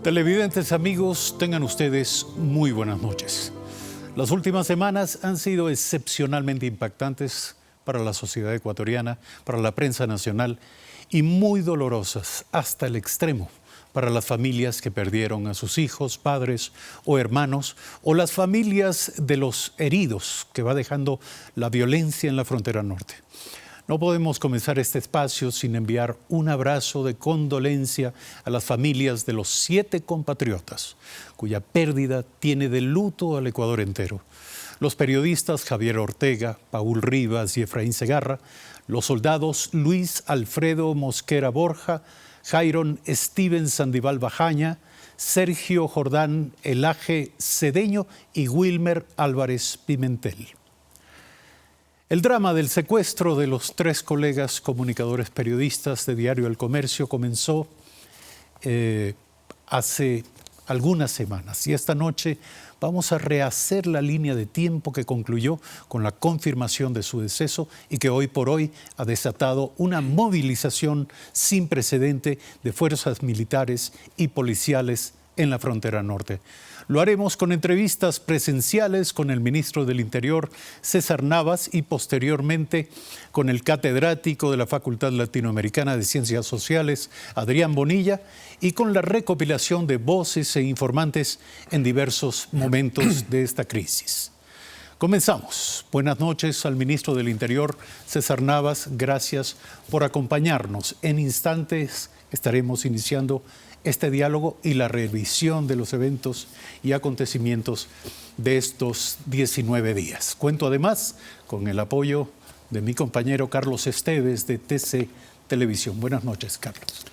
Televidentes amigos, tengan ustedes muy buenas noches. Las últimas semanas han sido excepcionalmente impactantes para la sociedad ecuatoriana, para la prensa nacional y muy dolorosas hasta el extremo para las familias que perdieron a sus hijos, padres o hermanos, o las familias de los heridos que va dejando la violencia en la frontera norte. No podemos comenzar este espacio sin enviar un abrazo de condolencia a las familias de los 7 compatriotas, cuya pérdida tiene de luto al Ecuador entero. Los periodistas Javier Ortega, Paul Rivas y Efraín Segarra, los soldados Luis Alfredo Mosquera Borja, Jairon Steven Sandival Bajaña, Sergio Jordán Elaje Cedeño y Wilmer Álvarez Pimentel. El drama del secuestro de los 3 colegas comunicadores periodistas de Diario El Comercio comenzó hace algunas semanas y esta noche vamos a rehacer la línea de tiempo que concluyó con la confirmación de su deceso y que hoy por hoy ha desatado una movilización sin precedente de fuerzas militares y policiales en la frontera norte. Lo haremos con entrevistas presenciales con el ministro del Interior, César Navas, y posteriormente con el catedrático de la Facultad Latinoamericana de Ciencias Sociales, Adrián Bonilla, y con la recopilación de voces e informantes en diversos momentos de esta crisis. Comenzamos. Buenas noches al ministro del Interior, César Navas. Gracias por acompañarnos. En instantes estaremos iniciando este diálogo y la revisión de los eventos y acontecimientos de estos 19 días. Cuento además con el apoyo de mi compañero Carlos Esteves de TC Televisión. Buenas noches, Carlos.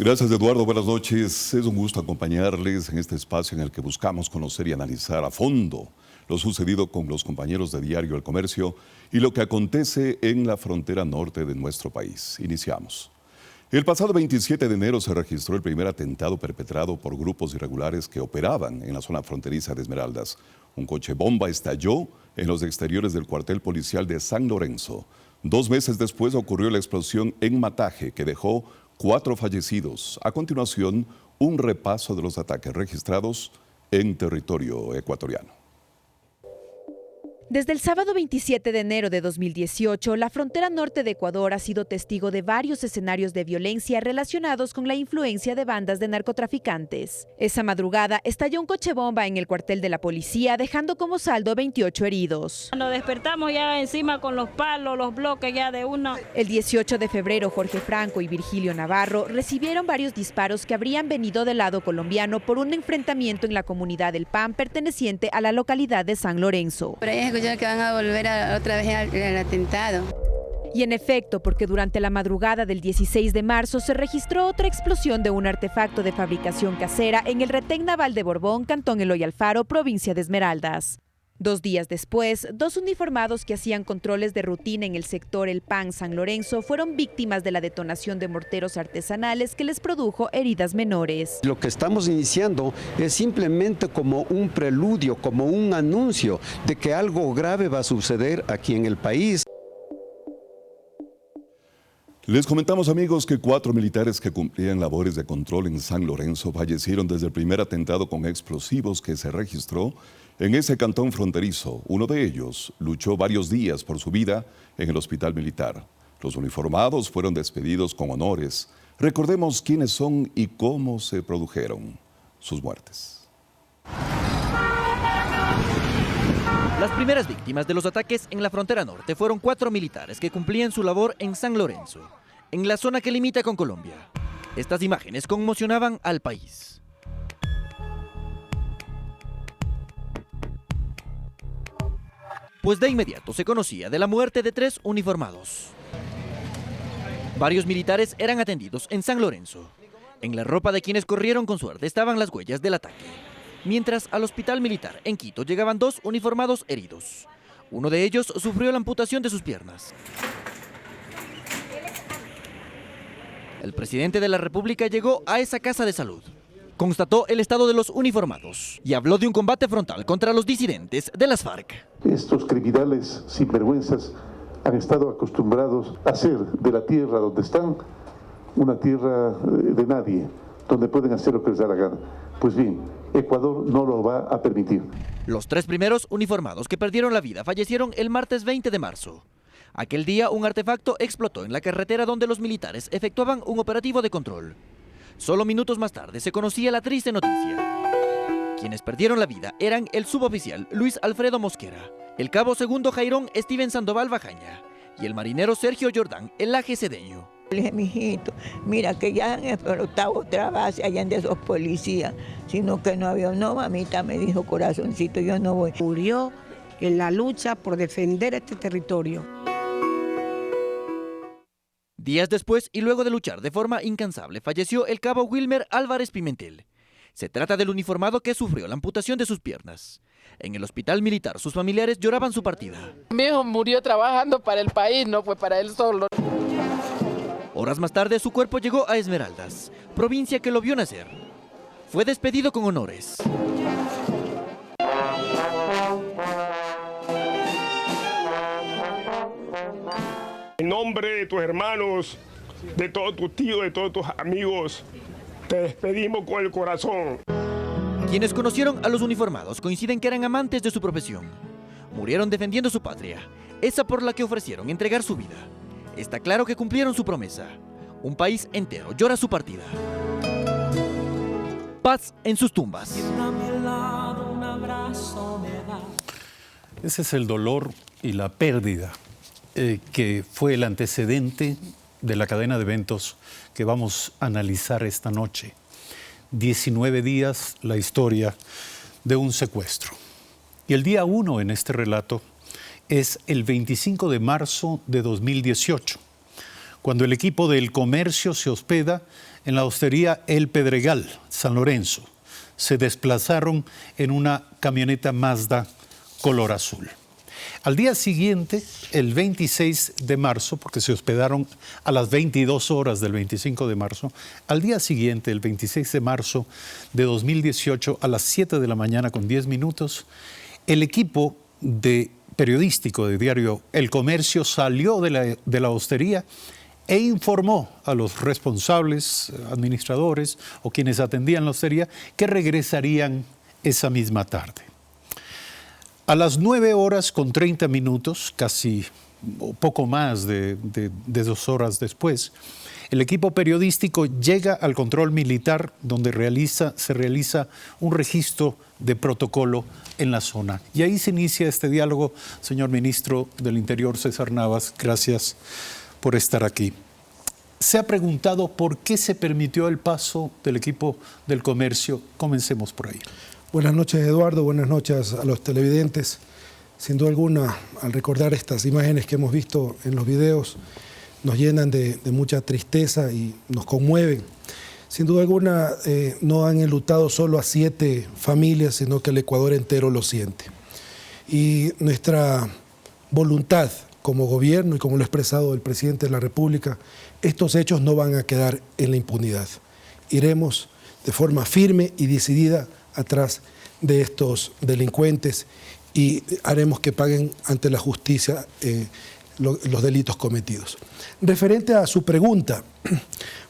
Gracias, Eduardo. Buenas noches. Es un gusto acompañarles en este espacio en el que buscamos conocer y analizar a fondo lo sucedido con los compañeros de Diario El Comercio y lo que acontece en la frontera norte de nuestro país. Iniciamos. El pasado 27 de enero se registró el primer atentado perpetrado por grupos irregulares que operaban en la zona fronteriza de Esmeraldas. Un coche bomba estalló en los exteriores del cuartel policial de San Lorenzo. 2 meses después ocurrió la explosión en Mataje, que dejó 4 fallecidos. A continuación, un repaso de los ataques registrados en territorio ecuatoriano. Desde el sábado 27 de enero de 2018, la frontera norte de Ecuador ha sido testigo de varios escenarios de violencia relacionados con la influencia de bandas de narcotraficantes. Esa madrugada estalló un coche bomba en el cuartel de la policía, dejando como saldo 28 heridos. Nos despertamos ya encima con los palos, los bloques ya de uno. El 18 de febrero, Jorge Franco y Virgilio Navarro recibieron varios disparos que habrían venido del lado colombiano por un enfrentamiento en la comunidad del PAN perteneciente a la localidad de San Lorenzo. Que van a volver otra vez al atentado. Y en efecto, porque durante la madrugada del 16 de marzo se registró otra explosión de un artefacto de fabricación casera en el retén naval de Borbón, Cantón Eloy Alfaro, provincia de Esmeraldas. 2 días después, 2 uniformados que hacían controles de rutina en el sector El Pan San Lorenzo fueron víctimas de la detonación de morteros artesanales que les produjo heridas menores. Lo que estamos iniciando es simplemente como un preludio, como un anuncio de que algo grave va a suceder aquí en el país. Les comentamos, amigos, que 4 militares que cumplían labores de control en San Lorenzo fallecieron desde el primer atentado con explosivos que se registró en ese cantón fronterizo. Uno de ellos luchó varios días por su vida en el hospital militar. Los uniformados fueron despedidos con honores. Recordemos quiénes son y cómo se produjeron sus muertes. Las primeras víctimas de los ataques en la frontera norte fueron 4 militares que cumplían su labor en San Lorenzo, en la zona que limita con Colombia. Estas imágenes conmocionaban al país. Pues de inmediato se conocía de la muerte de 3 uniformados. Varios militares eran atendidos en San Lorenzo. En la ropa de quienes corrieron con suerte estaban las huellas del ataque. Mientras al hospital militar en Quito llegaban 2 uniformados heridos. Uno de ellos sufrió la amputación de sus piernas. El presidente de la República llegó a esa casa de salud. Constató el estado de los uniformados y habló de un combate frontal contra los disidentes de las FARC. Estos criminales sinvergüenzas han estado acostumbrados a hacer de la tierra donde están una tierra de nadie, donde pueden hacer lo que les da la gana. Pues bien, Ecuador no lo va a permitir. Los 3 primeros uniformados que perdieron la vida fallecieron el martes 20 de marzo. Aquel día un artefacto explotó en la carretera donde los militares efectuaban un operativo de control. Solo minutos más tarde se conocía la triste noticia. Quienes perdieron la vida eran el suboficial Luis Alfredo Mosquera, el cabo segundo Jairón Steven Sandoval Bajaña y el marinero Sergio Jordán Elaje Cedeño. Le dije, mijito, mira que ya han explotado otra base allá de esos policías, sino que no había. No, mamita, me dijo, corazoncito, yo no voy. Murió en la lucha por defender este territorio. Días después, y luego de luchar de forma incansable, falleció el cabo Wilmer Álvarez Pimentel. Se trata del uniformado que sufrió la amputación de sus piernas. En el hospital militar, sus familiares lloraban su partida. Mi hijo murió trabajando para el país, no fue para él solo. Horas más tarde, su cuerpo llegó a Esmeraldas, provincia que lo vio nacer. Fue despedido con honores. En nombre de tus hermanos, de todos tus tíos, de todos tus amigos, te despedimos con el corazón. Quienes conocieron a los uniformados coinciden que eran amantes de su profesión. Murieron defendiendo su patria, esa por la que ofrecieron entregar su vida. Está claro que cumplieron su promesa. Un país entero llora su partida. Paz en sus tumbas. Ese es el dolor y la pérdida que fue el antecedente de la cadena de eventos que vamos a analizar esta noche. 19 días, la historia de un secuestro. Y el día 1 en este relato es el 25 de marzo de 2018, cuando el equipo del comercio se hospeda en la hostería El Pedregal, San Lorenzo. Se desplazaron en una camioneta Mazda color azul. Al día siguiente, el 26 de marzo, porque se hospedaron a las 22 horas del 25 de marzo, al día siguiente, el 26 de marzo de 2018, a las 7 de la mañana con 10 minutos, el equipo periodístico de diario El Comercio salió de la hostería e informó a los responsables, administradores o quienes atendían la hostería que regresarían esa misma tarde. A las 9 horas con 30 minutos, casi o poco más de 2 horas después, el equipo periodístico llega al control militar donde se realiza un registro de protocolo en la zona. Y ahí se inicia este diálogo. Señor Ministro del Interior, César Navas, gracias por estar aquí. Se ha preguntado por qué se permitió el paso del equipo del comercio. Comencemos por ahí. Buenas noches, Eduardo. Buenas noches a los televidentes. Sin duda alguna, al recordar estas imágenes que hemos visto en los videos, nos llenan de mucha tristeza y nos conmueven. Sin duda alguna, no han enlutado solo a 7 familias, sino que el Ecuador entero lo siente. Y nuestra voluntad como gobierno y como lo ha expresado el presidente de la República, estos hechos no van a quedar en la impunidad. Iremos de forma firme y decidida atrás de estos delincuentes y haremos que paguen ante la justicia los delitos cometidos. Referente a su pregunta,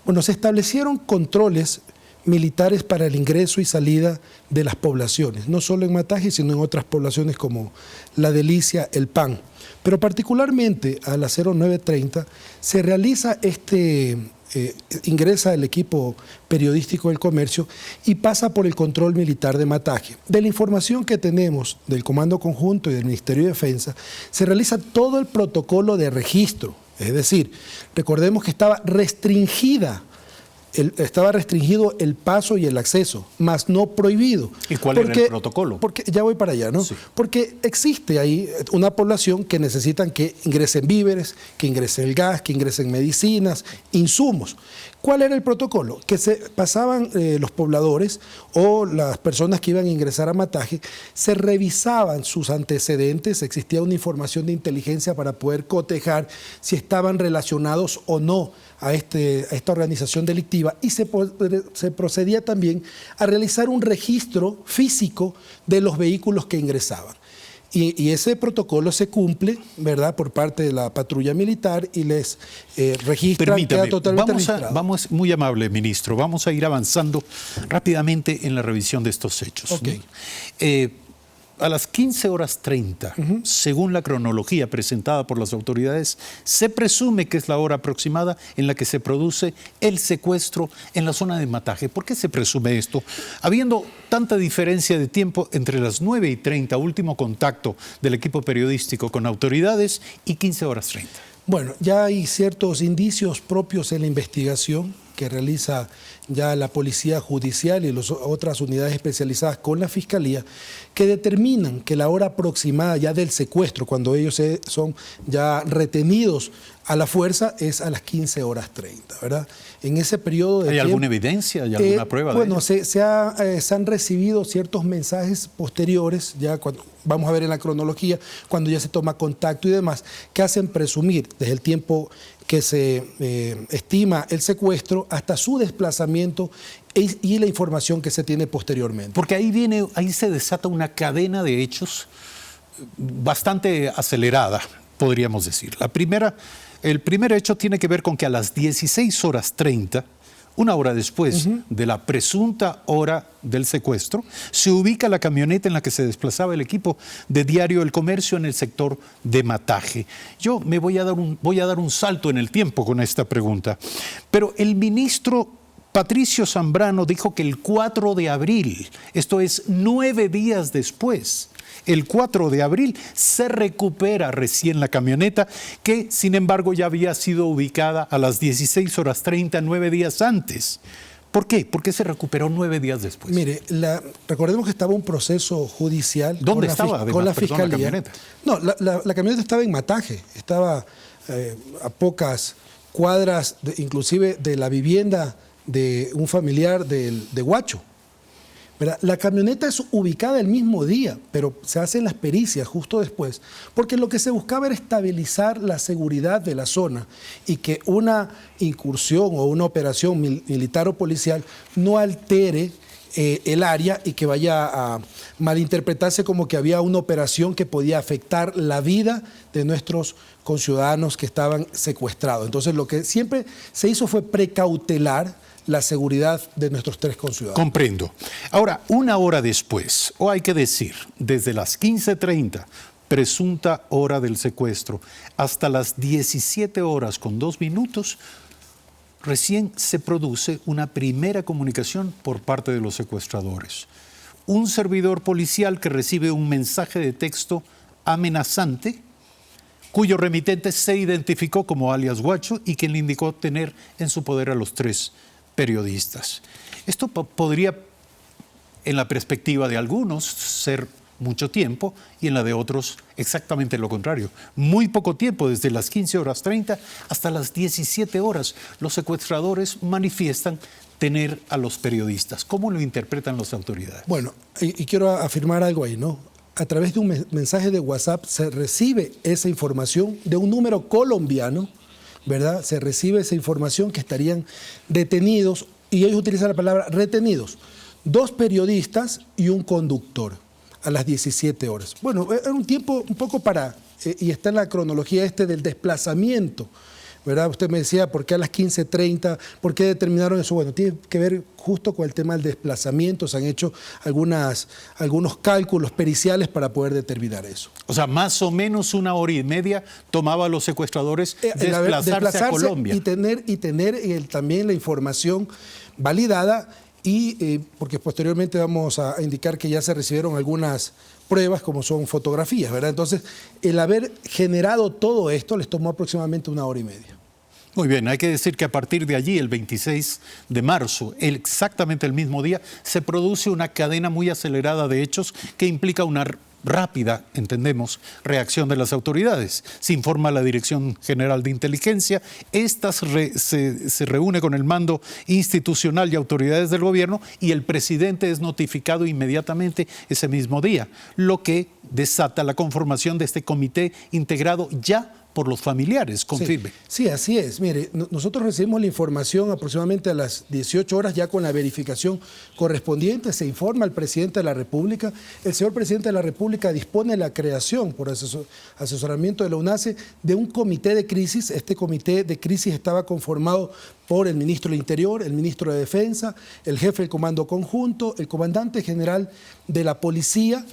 bueno, se establecieron controles militares para el ingreso y salida de las poblaciones, no solo en Mataje, sino en otras poblaciones como La Delicia, El Pan. Pero particularmente a las 09:30 se realiza ingresa el equipo periodístico del comercio y pasa por el control militar de Mataje. De la información que tenemos del Comando Conjunto y del Ministerio de Defensa, se realiza todo el protocolo de registro. Es decir, recordemos que estaba restringido el paso y el acceso, más no prohibido. ¿Y cuál era el protocolo? Porque ya voy para allá, ¿no? Sí. Porque existe ahí una población que necesitan que ingresen víveres, que ingresen el gas, que ingresen medicinas, insumos. ¿Cuál era el protocolo? Que se pasaban los pobladores o las personas que iban a ingresar a Mataje, se revisaban sus antecedentes, existía una información de inteligencia para poder cotejar si estaban relacionados o no a esta organización delictiva, y se procedía también a realizar un registro físico de los vehículos que ingresaban. Y ese protocolo se cumple, ¿verdad?, por parte de la patrulla militar y les registran, queda totalmente registrado. Vamos, muy amable, ministro, vamos a ir avanzando rápidamente en la revisión de estos hechos. Okay. A las 15:30, según la cronología presentada por las autoridades, se presume que es la hora aproximada en la que se produce el secuestro en la zona de Mataje. ¿Por qué se presume esto? Habiendo tanta diferencia de tiempo entre las 9:30, último contacto del equipo periodístico con autoridades, y 15:30. Bueno, ya hay ciertos indicios propios en la investigación que realiza ya la Policía Judicial y las otras unidades especializadas con la Fiscalía, que determinan que la hora aproximada ya del secuestro, cuando ellos son ya retenidos a la fuerza, es a las 15:30, ¿verdad? En ese periodo de ¿Hay tiempo, alguna evidencia? ¿Hay alguna prueba de ello? Bueno, se han recibido ciertos mensajes posteriores, ya cuando vamos a ver en la cronología, cuando ya se toma contacto y demás, que hacen presumir desde el tiempo que se estima el secuestro hasta su desplazamiento y la información que se tiene posteriormente. Porque ahí se desata una cadena de hechos bastante acelerada, podríamos decir. El primer hecho tiene que ver con que a las 16:30, una hora después de la presunta hora del secuestro, se ubica la camioneta en la que se desplazaba el equipo de Diario El Comercio en el sector de Mataje. Yo me voy a dar un salto en el tiempo con esta pregunta, pero el ministro Patricio Zambrano dijo que el 4 de abril, esto es 9 días después, el 4 de abril se recupera recién la camioneta, que sin embargo ya había sido ubicada a las 16:30, 9 días antes. ¿Por qué? ¿Por qué se recuperó 9 días después? Mire, recordemos que estaba un proceso judicial. ¿Dónde estaba? Con la Fiscalía. La camioneta. No, la camioneta estaba en Mataje, estaba a pocas cuadras, inclusive de la vivienda de un familiar de Huacho. ¿Verdad? La camioneta es ubicada el mismo día, pero se hacen las pericias justo después, porque lo que se buscaba era estabilizar la seguridad de la zona y que una incursión o una operación militar o policial no altere el área y que vaya a malinterpretarse como que había una operación que podía afectar la vida de nuestros conciudadanos que estaban secuestrados. Entonces lo que siempre se hizo fue precautelar la seguridad de nuestros 3 conciudadanos. Comprendo. Ahora, una hora después, o hay que decir, desde las 15:30, presunta hora del secuestro, hasta las 17:02, recién se produce una primera comunicación por parte de los secuestradores. Un servidor policial que recibe un mensaje de texto amenazante, cuyo remitente se identificó como alias Huacho y quien le indicó tener en su poder a los 3 periodistas. Esto podría, en la perspectiva de algunos, ser mucho tiempo y en la de otros exactamente lo contrario. Muy poco tiempo, desde las 15:30 hasta las 17 horas. Los secuestradores manifiestan tener a los periodistas. ¿Cómo lo interpretan las autoridades? Bueno, y quiero afirmar algo ahí, ¿no? A través de un mensaje de WhatsApp se recibe esa información de un número colombiano, ¿verdad? Se recibe esa información que estarían detenidos, y ellos utilizan la palabra retenidos, 2 periodistas y un conductor a las 17 horas. Bueno, era un tiempo un poco y está en la cronología del desplazamiento, ¿verdad? Usted me decía, ¿por qué a las 15:30? ¿Por qué determinaron eso? Bueno, tiene que ver justo con el tema del desplazamiento. Se han hecho algunos cálculos periciales para poder determinar eso. O sea, más o menos 1 hora y media tomaba a los secuestradores desplazarse a Colombia. Y tener también la información validada, porque posteriormente vamos a indicar que ya se recibieron algunas pruebas como son fotografías, ¿verdad? Entonces, el haber generado todo esto les tomó aproximadamente 1 hora y media. Muy bien, hay que decir que a partir de allí, el 26 de marzo, exactamente el mismo día, se produce una cadena muy acelerada de hechos que implica una rápida, entendemos, reacción de las autoridades. Se informa a la Dirección General de Inteligencia, esta se reúne con el mando institucional y autoridades del gobierno y el presidente es notificado inmediatamente ese mismo día, lo que desata la conformación de este comité integrado ya por los familiares. Confirme. Sí, así es. Mire, nosotros recibimos la información aproximadamente a las 18 horas, ya con la verificación correspondiente. Se informa al presidente de la República. El señor presidente de la República dispone la creación, por asesoramiento de la UNACE, de un comité de crisis. Este comité de crisis estaba conformado por el ministro del Interior, el ministro de Defensa, el jefe del Comando Conjunto, el comandante general de la Policía,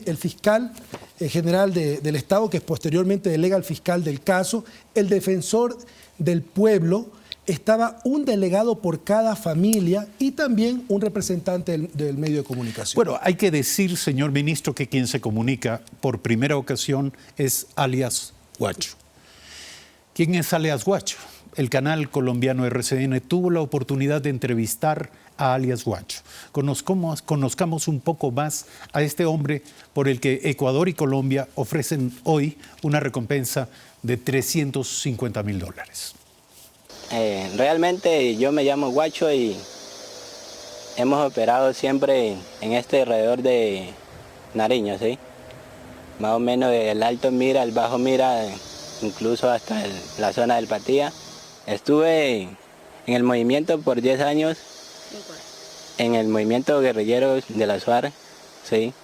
el fiscal general del Estado, que posteriormente delega al fiscal del caso, el defensor del pueblo. Estaba un delegado por cada familia y también un representante del medio de comunicación. Bueno, hay que decir, señor ministro, que quien se comunica por primera ocasión es alias Guacho. ¿Quién es alias Guacho? El canal colombiano RCN tuvo la oportunidad de entrevistar a alias Guacho. Conozcamos un poco más a este hombre por el que Ecuador y Colombia ofrecen hoy una recompensa de $350.000. Realmente yo me llamo Guacho y hemos operado siempre en este alrededor de Nariño, ¿sí? Más o menos del Alto Mira, el Bajo Mira, incluso hasta la zona del Patía. Estuve en el movimiento por 10 años, en el movimiento guerrillero de la SUAR, ¿sí?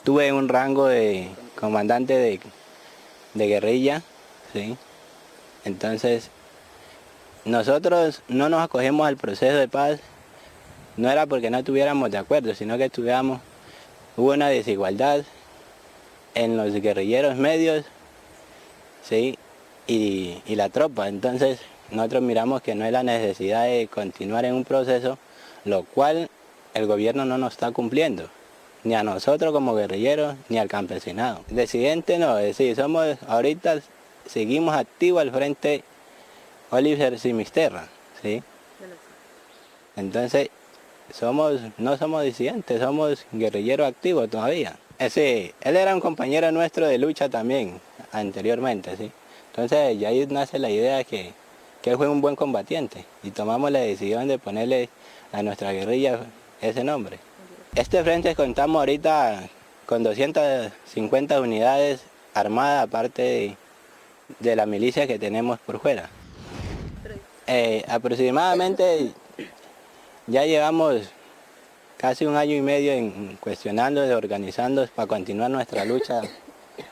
Tuve un rango de comandante de guerrilla, ¿sí? Entonces, nosotros no nos acogemos al proceso de paz, no era porque no estuviéramos de acuerdo, sino que hubo una desigualdad en los guerrilleros medios, ¿sí? Y la tropa. Entonces nosotros miramos que no hay la necesidad de continuar en un proceso, lo cual el gobierno no nos está cumpliendo, ni a nosotros como guerrilleros, ni al campesinado. Disidente no, es decir, ahorita seguimos activos al frente Oliver Simisterra, ¿sí? Entonces no somos disidentes, somos guerrilleros activos todavía. Él era un compañero nuestro de lucha también, anteriormente, ¿sí? Entonces ya ahí nace la idea que él fue un buen combatiente y tomamos la decisión de ponerle a nuestra guerrilla ese nombre. Este frente contamos ahorita con 250 unidades armadas, aparte de la milicia que tenemos por fuera. Aproximadamente ya llevamos casi 1 año y medio cuestionando y organizando para continuar nuestra lucha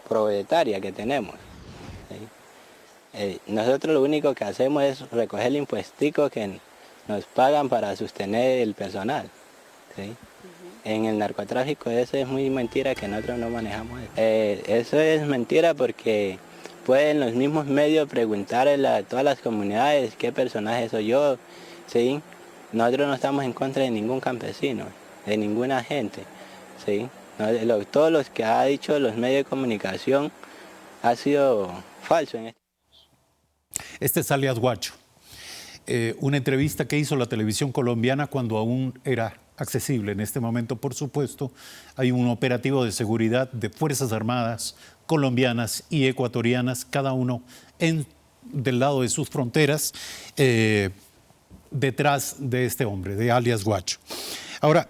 proletaria que tenemos. Nosotros lo único que hacemos es recoger el impuestico que nos pagan para sostener el personal, ¿sí? En el narcotráfico eso es muy mentira que nosotros no manejamos. Eso es mentira porque pueden los mismos medios preguntarle a todas las comunidades qué personaje soy yo, ¿sí? Nosotros no estamos en contra de ningún campesino, de ninguna gente, ¿sí? Todos los que ha dicho los medios de comunicación ha sido falso en esto. Este es alias Guacho. Una entrevista que hizo la televisión colombiana cuando aún era accesible. En este momento, por supuesto, hay un operativo de seguridad de Fuerzas Armadas colombianas y ecuatorianas, cada uno del lado de sus fronteras, detrás de este hombre, de alias Guacho. Ahora,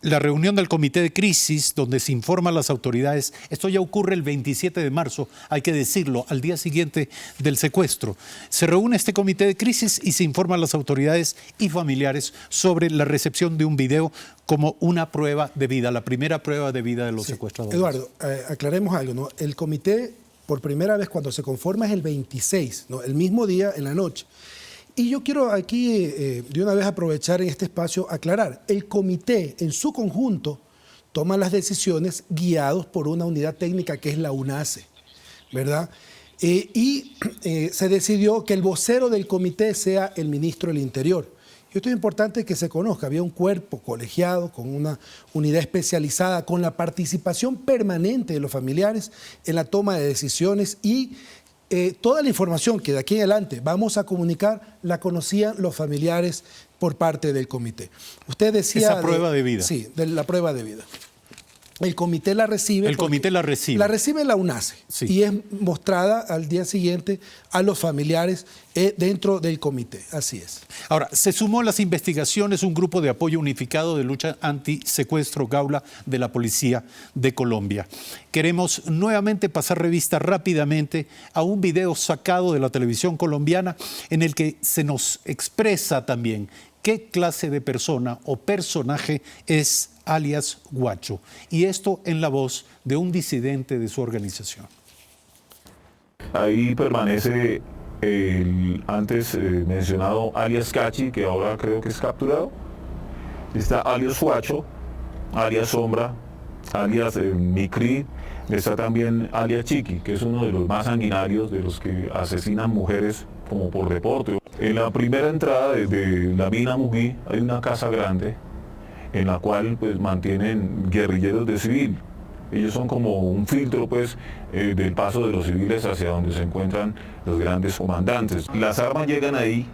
la reunión del comité de crisis, donde se informa a las autoridades, esto ya ocurre el 27 de marzo, hay que decirlo, al día siguiente del secuestro. Se reúne este comité de crisis y se informa a las autoridades y familiares sobre la recepción de un video como una prueba de vida, la primera prueba de vida de los secuestradores. Eduardo, aclaremos algo, ¿no? El comité, por primera vez cuando se conforma, es el 26, ¿no? El mismo día en la noche. Y yo quiero aquí, de una vez aprovechar en este espacio, aclarar. El comité en su conjunto toma las decisiones guiados por una unidad técnica que es la UNACE, ¿verdad? Se decidió que el vocero del comité sea el ministro del Interior. Y esto es importante que se conozca. Había un cuerpo colegiado con una unidad especializada, con la participación permanente de los familiares en la toma de decisiones y toda la información que de aquí en adelante vamos a comunicar la conocían los familiares por parte del comité. Usted decía... Esa prueba de vida. Sí, de la prueba de vida. El comité la recibe. El comité la recibe. La recibe la UNACE, sí, y es mostrada al día siguiente a los familiares dentro del comité. Así es. Ahora, se sumó a las investigaciones un grupo de apoyo unificado de lucha antisecuestro Gaula de la Policía de Colombia. Queremos nuevamente pasar revista rápidamente a un video sacado de la televisión colombiana en el que se nos expresa también qué clase de persona o personaje es alias Guacho, y esto en la voz de un disidente de su organización. Ahí permanece el antes mencionado alias Cachi, que ahora creo que es capturado. Está alias Guacho, alias Sombra, alias Micri. Está también alias Chiqui, que es uno de los más sanguinarios, de los que asesinan mujeres como por deporte. En la primera entrada de la mina Mují hay una casa grande en la cual pues mantienen guerrilleros de civil. Ellos son como un filtro pues del paso de los civiles hacia donde se encuentran los grandes comandantes. Las armas llegan ahí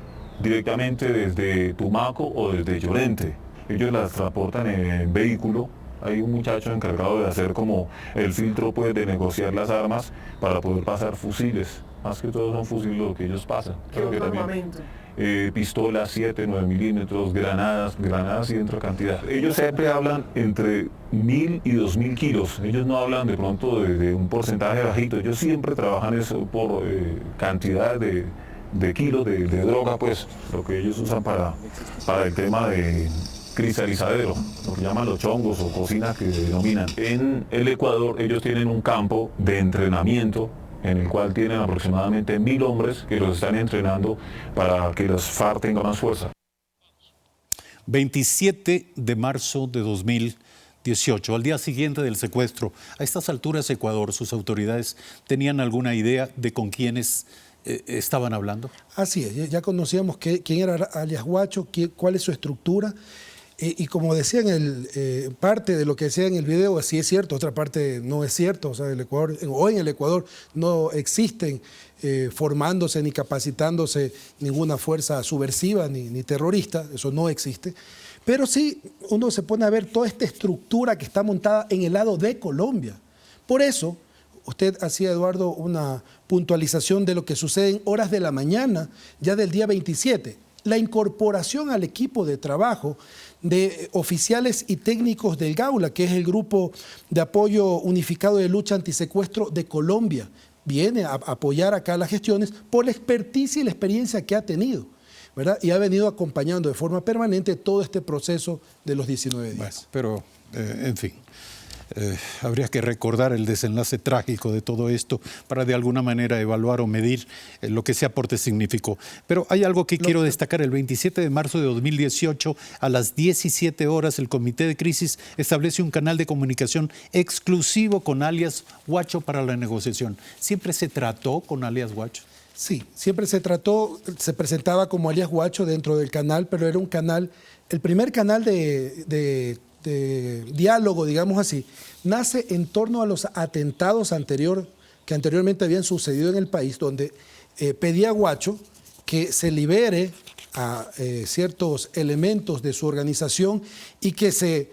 directamente desde Tumaco o desde Llorente. Ellos las transportan en vehículo. Hay un muchacho encargado de hacer como el filtro pues de negociar las armas para poder pasar fusiles. Más que todo son fusiles lo que ellos pasan. ¿Qué otro armamento? Pistolas 7, 9 milímetros, granadas y dentro de cantidad. Ellos siempre hablan entre 1000 y 2000 kilos. Ellos no hablan de pronto de un porcentaje bajito. Ellos siempre trabajan eso por cantidad de kilos de droga, pues, lo que ellos usan para el tema de cristalizadero, lo que llaman los chongos o cocinas que denominan. En el Ecuador ellos tienen un campo de entrenamiento en el cual tienen aproximadamente 1000 hombres que los están entrenando para que las FARC tengan más fuerza. 27 de marzo de 2018, al día siguiente del secuestro. A estas alturas, Ecuador, sus autoridades, ¿tenían alguna idea de con quiénes estaban hablando? Así es, ya conocíamos quién era alias Guacho, cuál es su estructura. Y como decía parte de lo que decía en el video, sí es cierto, otra parte no es cierto. O sea, en el Ecuador no existen formándose ni capacitándose ninguna fuerza subversiva ni terrorista, eso no existe. Pero sí, uno se pone a ver toda esta estructura que está montada en el lado de Colombia. Por eso, usted hacía, Eduardo, una puntualización de lo que sucede en horas de la mañana, ya del día 27. La incorporación al equipo de trabajo de oficiales y técnicos del Gaula, que es el Grupo de Apoyo Unificado de Lucha Antisecuestro de Colombia. Viene a apoyar acá las gestiones por la experticia y la experiencia que ha tenido, ¿verdad? Y ha venido acompañando de forma permanente todo este proceso de los 19 días. Bueno, pero, en fin, habría que recordar el desenlace trágico de todo esto para de alguna manera evaluar o medir lo que ese aporte significó. Pero hay algo que quiero destacar. El 27 de marzo de 2018, a las 17 horas, el Comité de Crisis establece un canal de comunicación exclusivo con alias Guacho para la negociación. ¿Siempre se trató con alias Guacho? Sí, siempre se trató, se presentaba como alias Guacho dentro del canal, pero era un canal, el primer canal de diálogo, digamos así, nace en torno a los atentados que anteriormente habían sucedido en el país, donde pedía a Guacho que se libere a ciertos elementos de su organización y que se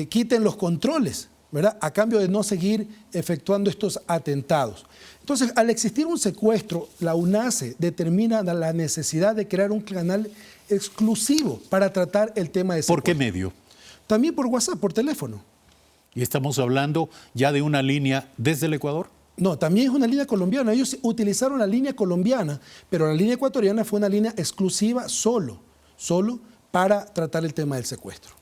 quiten los controles, ¿verdad?, a cambio de no seguir efectuando estos atentados. Entonces, al existir un secuestro, la UNACE determina la necesidad de crear un canal exclusivo para tratar el tema de secuestro. ¿Por qué medio? También por WhatsApp, por teléfono. ¿Y estamos hablando ya de una línea desde el Ecuador? No, también es una línea colombiana. Ellos utilizaron la línea colombiana, pero la línea ecuatoriana fue una línea exclusiva solo para tratar el tema del secuestro.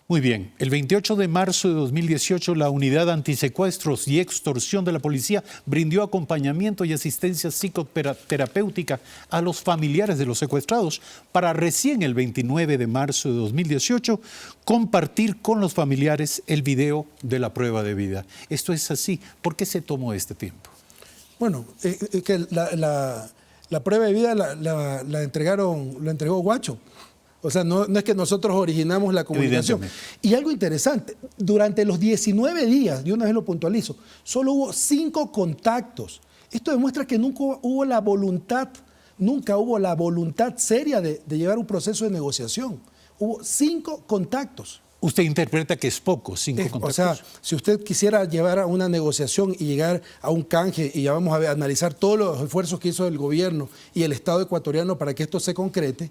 Muy bien. El 28 de marzo de 2018, la Unidad Antisecuestros y Extorsión de la Policía brindó acompañamiento y asistencia psicoterapéutica a los familiares de los secuestrados para recién el 29 de marzo de 2018 compartir con los familiares el video de la prueba de vida. Esto es así. ¿Por qué se tomó este tiempo? Bueno, que la prueba de vida la entregó Guacho. O sea, no es que nosotros originamos la comunicación. Y algo interesante, durante los 19 días, de una vez lo puntualizo, solo hubo 5 contactos. Esto demuestra que nunca hubo la voluntad seria de llevar un proceso de negociación. Hubo 5 contactos. Usted interpreta que es poco, 5 contactos. O sea, si usted quisiera llevar a una negociación y llegar a un canje, y ya vamos a analizar todos los esfuerzos que hizo el gobierno y el Estado ecuatoriano para que esto se concrete,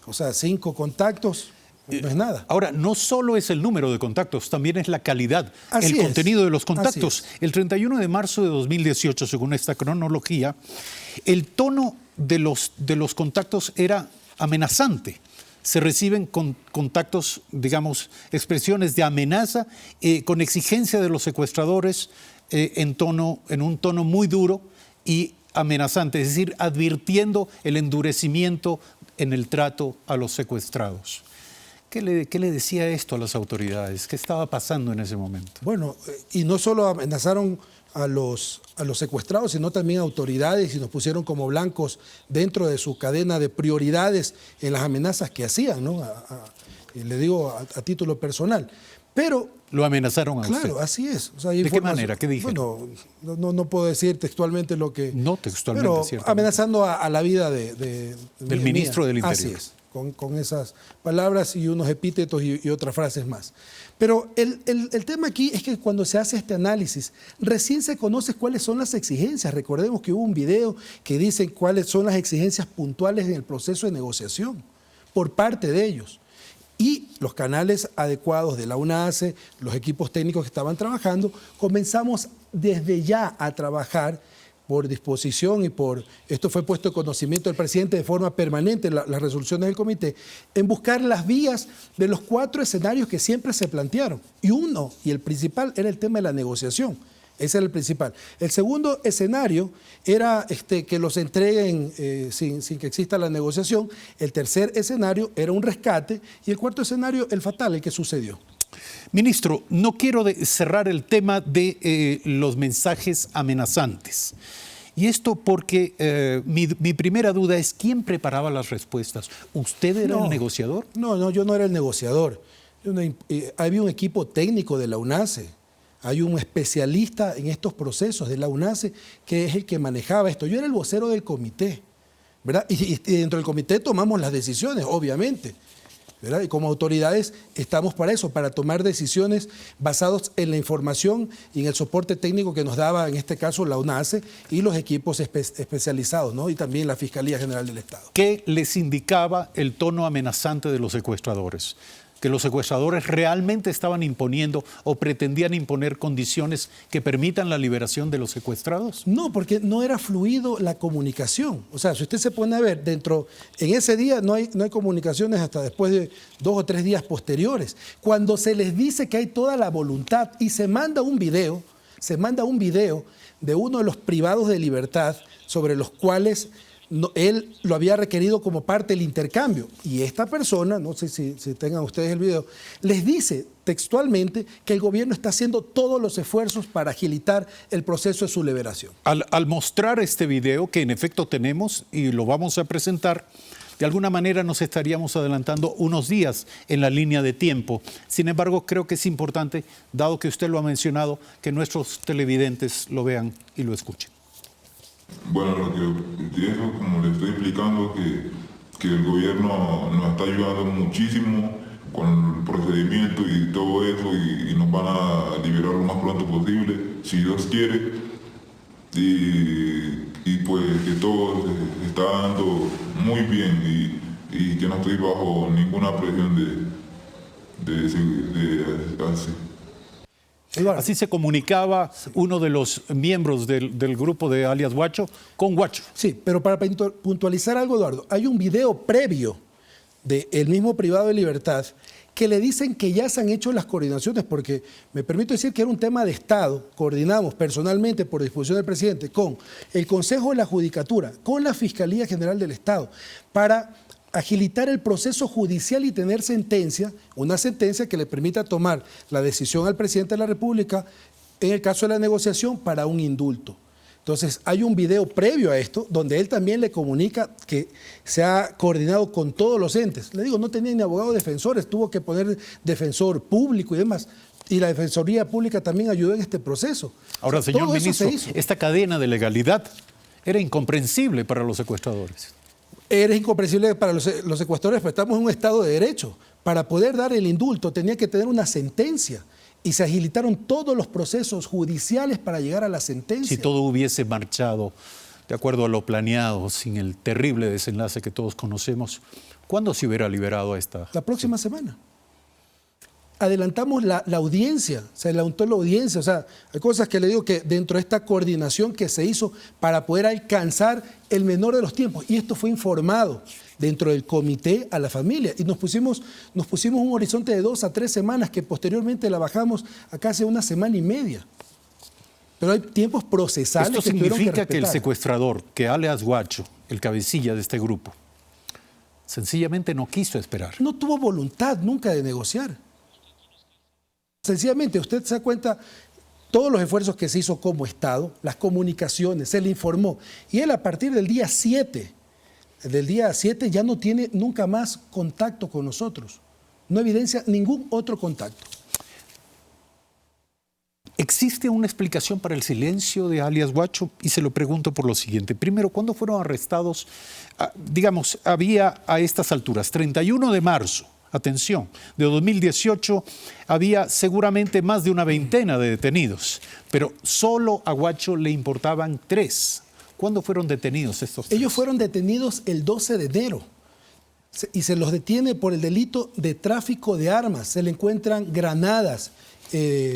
o sea, 5 contactos no es nada. Ahora, no solo es el número de contactos, también es la calidad, Así el es. contenido de los contactos. Así es. El 31 de marzo de 2018, según esta cronología, el tono de los contactos era amenazante. Se reciben contactos, digamos, expresiones de amenaza con exigencia de los secuestradores en un tono muy duro y amenazante, es decir, advirtiendo el endurecimiento en el trato a los secuestrados. ¿Qué le decía esto a las autoridades? ¿Qué estaba pasando en ese momento? Bueno, y no solo amenazaron a los secuestrados, sino también a autoridades, y nos pusieron como blancos dentro de su cadena de prioridades en las amenazas que hacían, ¿no? Y le digo a título personal. Pero ¿lo amenazaron a usted? Claro, así es. O sea, ¿de qué manera? ¿Qué dijeron? Bueno, no puedo decir textualmente lo que... No textualmente, pero cierto. Amenazando a la vida del ministro del Interior. Así es, con esas palabras y unos epítetos y otras frases más. Pero el tema aquí es que cuando se hace este análisis, recién se conoce cuáles son las exigencias. Recordemos que hubo un video que dice cuáles son las exigencias puntuales en el proceso de negociación por parte de ellos. Y los canales adecuados de la UNACE, los equipos técnicos que estaban trabajando, comenzamos desde ya a trabajar por disposición y esto fue puesto en conocimiento del presidente de forma permanente, las resoluciones del comité, en buscar las vías de los 4 escenarios que siempre se plantearon. Y el principal era el tema de la negociación. Ese era el principal. El segundo escenario era que los entreguen sin que exista la negociación. El tercer escenario era un rescate. Y el cuarto escenario, el fatal, el que sucedió. Ministro, no quiero cerrar el tema de los mensajes amenazantes. Y esto porque mi primera duda es ¿quién preparaba las respuestas? ¿Usted era el negociador? No, yo no era el negociador. Había un equipo técnico de la UNACE. Hay un especialista en estos procesos de la UNACE que es el que manejaba esto. Yo era el vocero del comité, ¿verdad? Y dentro del comité tomamos las decisiones, obviamente, ¿verdad? Y como autoridades estamos para eso, para tomar decisiones basadas en la información y en el soporte técnico que nos daba, en este caso, la UNACE y los equipos especializados, ¿no? Y también la Fiscalía General del Estado. ¿Qué les indicaba el tono amenazante de los secuestradores? ¿Que los secuestradores realmente estaban imponiendo o pretendían imponer condiciones que permitan la liberación de los secuestrados? No, porque no era fluido la comunicación. O sea, si usted se pone a ver, en ese día no hay comunicaciones hasta después de 2 o 3 días posteriores. Cuando se les dice que hay toda la voluntad y se manda un video de uno de los privados de libertad sobre los cuales él lo había requerido como parte del intercambio. Y esta persona, no sé si tengan ustedes el video, les dice textualmente que el gobierno está haciendo todos los esfuerzos para agilitar el proceso de su liberación. Al mostrar este video, que en efecto tenemos y lo vamos a presentar, de alguna manera nos estaríamos adelantando unos días en la línea de tiempo. Sin embargo, creo que es importante, dado que usted lo ha mencionado, que nuestros televidentes lo vean y lo escuchen. Bueno, lo que entiendo, como le estoy explicando, que el gobierno nos está ayudando muchísimo con el procedimiento y todo eso y nos van a liberar lo más pronto posible, si Dios quiere, y pues que todo se está dando muy bien y que no estoy bajo ninguna presión de así. Así se comunicaba uno de los miembros del grupo de alias Huacho con Huacho. Sí, pero para puntualizar algo, Eduardo, hay un video previo del mismo privado de libertad que le dicen que ya se han hecho las coordinaciones, porque me permito decir que era un tema de Estado. Coordinamos personalmente, por disposición del presidente, con el Consejo de la Judicatura, con la Fiscalía General del Estado, para agilitar el proceso judicial y tener una sentencia que le permita tomar la decisión al presidente de la República en el caso de la negociación para un indulto. Entonces, hay un video previo a esto donde él también le comunica que se ha coordinado con todos los entes. Le digo, no tenía ni abogado defensores, tuvo que poner defensor público y demás. Y la Defensoría Pública también ayudó en este proceso. Ahora, o sea, señor ministro, esta cadena de legalidad era incomprensible para los secuestradores. Era incomprensible para los secuestradores, pero estamos en un Estado de Derecho. para poder dar el indulto tenía que tener una sentencia y se agilitaron todos los procesos judiciales para llegar a la sentencia. Si todo hubiese marchado de acuerdo a lo planeado, sin el terrible desenlace que todos conocemos, ¿cuándo se hubiera liberado a esta? La próxima semana. Adelantamos la audiencia, se adelantó la audiencia, o sea, hay cosas que le digo que dentro de esta coordinación que se hizo para poder alcanzar el menor de los tiempos, y esto fue informado dentro del comité a la familia, y nos pusimos un horizonte de 2 a 3 semanas, que posteriormente la bajamos a casi 1 semana y media. Pero hay tiempos procesales. Esto significa que el secuestrador, que alias Guacho, el cabecilla de este grupo, sencillamente no quiso esperar. No tuvo voluntad nunca de negociar. Sencillamente, usted se da cuenta todos los esfuerzos que se hizo como Estado, las comunicaciones, se le informó. Y él a partir del día 7 ya no tiene nunca más contacto con nosotros. No evidencia ningún otro contacto. ¿Existe una explicación para el silencio de alias Guacho? Y se lo pregunto por lo siguiente. Primero, ¿cuándo fueron arrestados? Digamos, había a estas alturas, 31 de marzo, atención, de 2018, había seguramente más de una veintena de detenidos, pero solo a Guacho le importaban 3. ¿Cuándo fueron detenidos estos 3? Ellos fueron detenidos el 12 de enero y se los detiene por el delito de tráfico de armas. Se le encuentran granadas,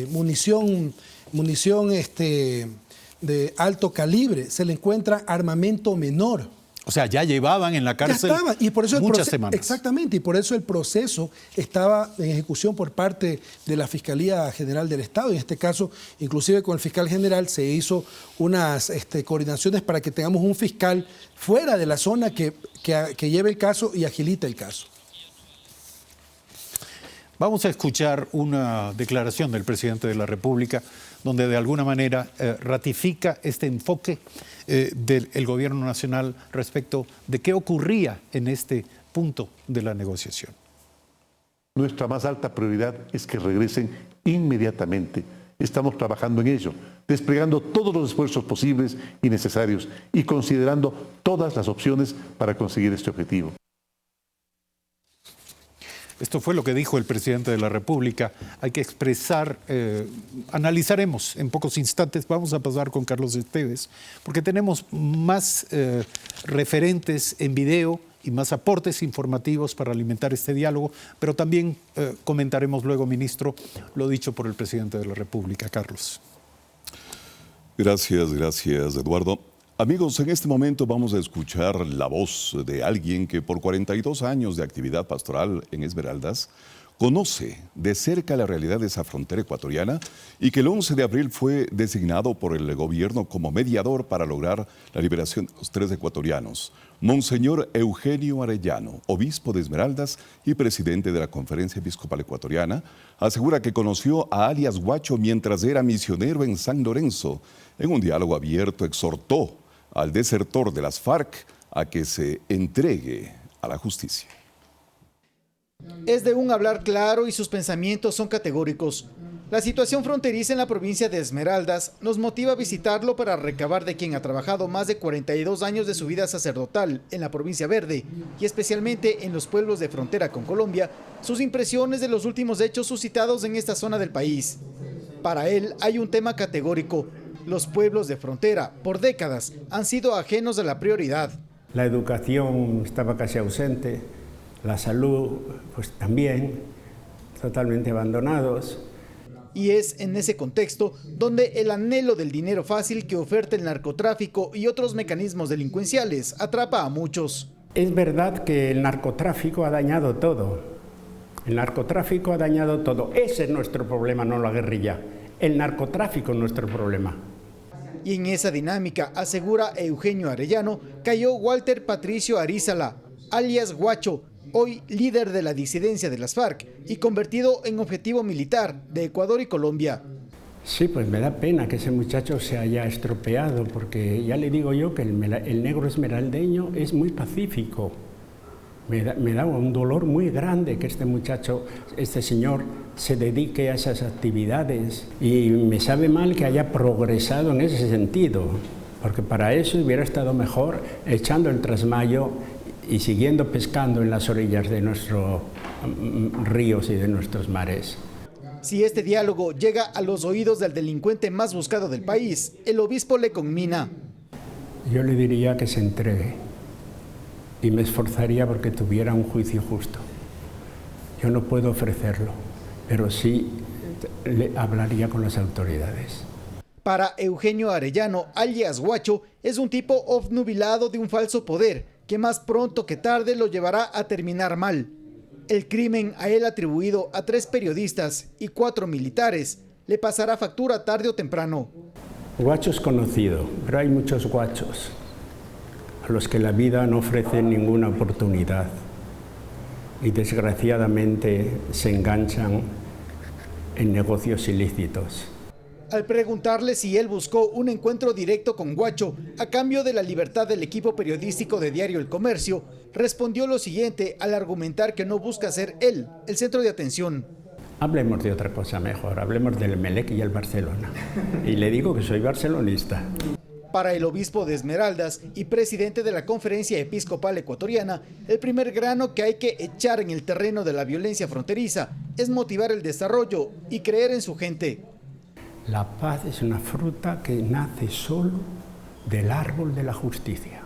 munición de alto calibre, se le encuentra armamento menor. O sea, ya llevaban en la cárcel y por eso muchas semanas. Exactamente, y por eso el proceso estaba en ejecución por parte de la Fiscalía General del Estado. En este caso, inclusive con el fiscal general se hizo unas coordinaciones para que tengamos un fiscal fuera de la zona que lleve el caso y agilite el caso. Vamos a escuchar una declaración del presidente de la República donde de alguna manera ratifica este enfoque del gobierno nacional respecto de qué ocurría en este punto de la negociación. Nuestra más alta prioridad es que regresen inmediatamente. Estamos trabajando en ello, desplegando todos los esfuerzos posibles y necesarios y considerando todas las opciones para conseguir este objetivo. Esto fue lo que dijo el presidente de la República. Hay que expresar, analizaremos en pocos instantes, vamos a pasar con Carlos Esteves, porque tenemos más referentes en video y más aportes informativos para alimentar este diálogo, pero también comentaremos luego, ministro, lo dicho por el presidente de la República. Carlos. Gracias, Eduardo. Amigos, en este momento vamos a escuchar la voz de alguien que por 42 años de actividad pastoral en Esmeraldas conoce de cerca la realidad de esa frontera ecuatoriana y que el 11 de abril fue designado por el gobierno como mediador para lograr la liberación de los 3 ecuatorianos. Monseñor Eugenio Arellano, obispo de Esmeraldas y presidente de la Conferencia Episcopal Ecuatoriana, asegura que conoció a alias Guacho mientras era misionero en San Lorenzo. En un diálogo abierto exhortó al desertor de las FARC a que se entregue a la justicia. Es de un hablar claro y sus pensamientos son categóricos. La situación fronteriza en la provincia de Esmeraldas nos motiva a visitarlo para recabar de quien ha trabajado más de 42 años de su vida sacerdotal en la provincia verde y especialmente en los pueblos de frontera con Colombia, sus impresiones de los últimos hechos suscitados en esta zona del país. Para él hay un tema categórico. Los pueblos de frontera, por décadas, han sido ajenos a la prioridad. La educación estaba casi ausente, la salud pues también, totalmente abandonados. Y es en ese contexto donde el anhelo del dinero fácil que oferta el narcotráfico y otros mecanismos delincuenciales atrapa a muchos. Es verdad que el narcotráfico ha dañado todo. El narcotráfico ha dañado todo. Ese es nuestro problema, no la guerrilla. El narcotráfico es nuestro problema. Y en esa dinámica, asegura Eugenio Arellano, cayó Walter Patricio Arízala, alias Guacho, hoy líder de la disidencia de las FARC y convertido en objetivo militar de Ecuador y Colombia. Sí, pues me da pena que ese muchacho se haya estropeado, porque ya le digo yo que el negro esmeraldeño es muy pacífico. Me da un dolor muy grande que este muchacho, este señor, se dedique a esas actividades y me sabe mal que haya progresado en ese sentido, porque para eso hubiera estado mejor echando el trasmayo y siguiendo pescando en las orillas de nuestros ríos y de nuestros mares. Si este diálogo llega a los oídos del delincuente más buscado del país, el obispo le conmina. Yo le diría que se entregue y me esforzaría porque tuviera un juicio justo. Yo no puedo ofrecerlo, pero sí le hablaría con las autoridades. Para Eugenio Arellano, alias Guacho, es un tipo obnubilado de un falso poder que más pronto que tarde lo llevará a terminar mal. El crimen a él atribuido a 3 periodistas y 4 militares le pasará factura tarde o temprano. Guacho es conocido, pero hay muchos guachos a los que la vida no ofrece ninguna oportunidad y desgraciadamente se enganchan en negocios ilícitos. Al preguntarle si él buscó un encuentro directo con Guacho a cambio de la libertad del equipo periodístico de Diario El Comercio, respondió lo siguiente al argumentar que no busca ser él el centro de atención. Hablemos de otra cosa mejor, hablemos del Emelec y el Barcelona. Y le digo que soy barcelonista. Para el obispo de Esmeraldas y presidente de la Conferencia Episcopal Ecuatoriana, el primer grano que hay que echar en el terreno de la violencia fronteriza es motivar el desarrollo y creer en su gente. La paz es una fruta que nace solo del árbol de la justicia.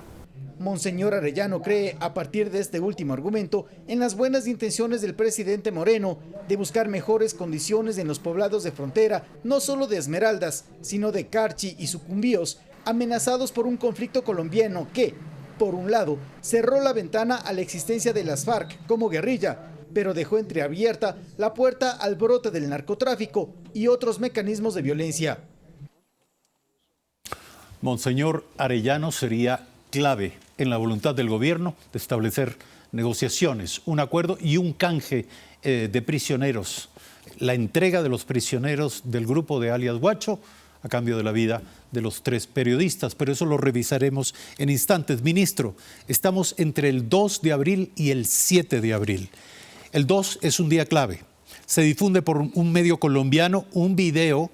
Monseñor Arellano cree, a partir de este último argumento, en las buenas intenciones del presidente Moreno de buscar mejores condiciones en los poblados de frontera, no solo de Esmeraldas, sino de Carchi y Sucumbíos, amenazados por un conflicto colombiano que, por un lado, cerró la ventana a la existencia de las FARC como guerrilla, pero dejó entreabierta la puerta al brote del narcotráfico y otros mecanismos de violencia. Monseñor Arellano sería clave en la voluntad del gobierno de establecer negociaciones, un acuerdo y un canje de prisioneros, la entrega de los prisioneros del grupo de alias Guacho a cambio de la vida de los 3 periodistas, pero eso lo revisaremos en instantes. Ministro, estamos entre el 2 de abril y el 7 de abril. El 2 es un día clave. Se difunde por un medio colombiano un video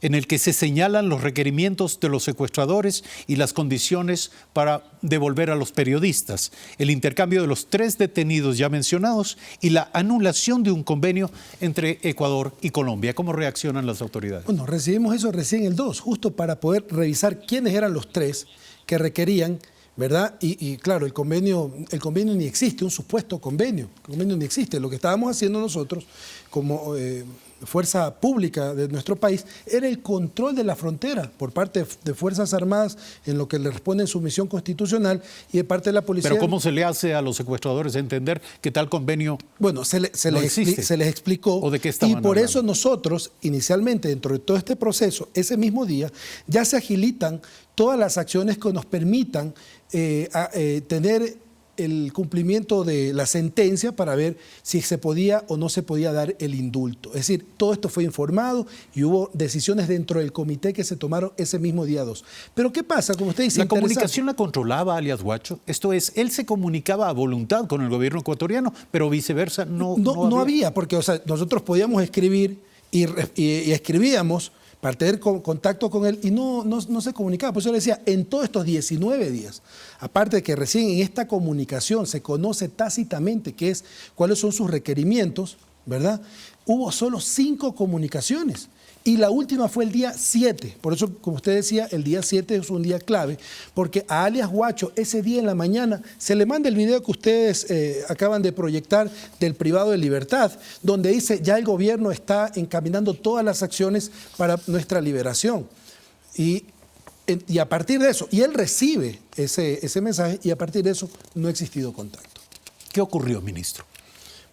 en el que se señalan los requerimientos de los secuestradores y las condiciones para devolver a los periodistas, el intercambio de los 3 detenidos ya mencionados y la anulación de un convenio entre Ecuador y Colombia. ¿Cómo reaccionan las autoridades? Bueno, recibimos eso recién el 2, justo para poder revisar quiénes eran los 3 que requerían, ¿verdad? Y claro, el convenio ni existe, un supuesto convenio. El convenio ni existe. Lo que estábamos haciendo nosotros como fuerza pública de nuestro país era el control de la frontera por parte de Fuerzas Armadas en lo que le responde en su misión constitucional y de parte de la policía. ¿Pero cómo se le hace a los secuestradores entender que tal convenio Bueno, se les explicó ¿O de qué y estaban por hablando? eso nosotros, inicialmente, dentro de todo este proceso, ese mismo día, ya se agilitan todas las acciones que nos permitan tener el cumplimiento de la sentencia para ver si se podía o no se podía dar el indulto. Es decir, todo esto fue informado y hubo decisiones dentro del comité que se tomaron ese mismo día 2. Pero ¿qué pasa? Como usted dice, ¿La comunicación la controlaba alias Guacho? Esto es, él se comunicaba a voluntad con el gobierno ecuatoriano, pero viceversa no había, porque nosotros podíamos escribir y escribíamos para tener contacto con él y no se comunicaba. Por eso le decía, en todos estos 19 días, aparte de que recién en esta comunicación se conoce tácitamente cuáles son sus requerimientos, ¿verdad? Hubo solo 5 comunicaciones y la última fue el día 7. Por eso, como usted decía, el día 7 es un día clave, porque a alias Guacho ese día en la mañana se le manda el video que ustedes acaban de proyectar del privado de libertad, donde dice ya el gobierno está encaminando todas las acciones para nuestra liberación. Y a partir de eso, y él recibe ese mensaje y a partir de eso no ha existido contacto. ¿Qué ocurrió, ministro?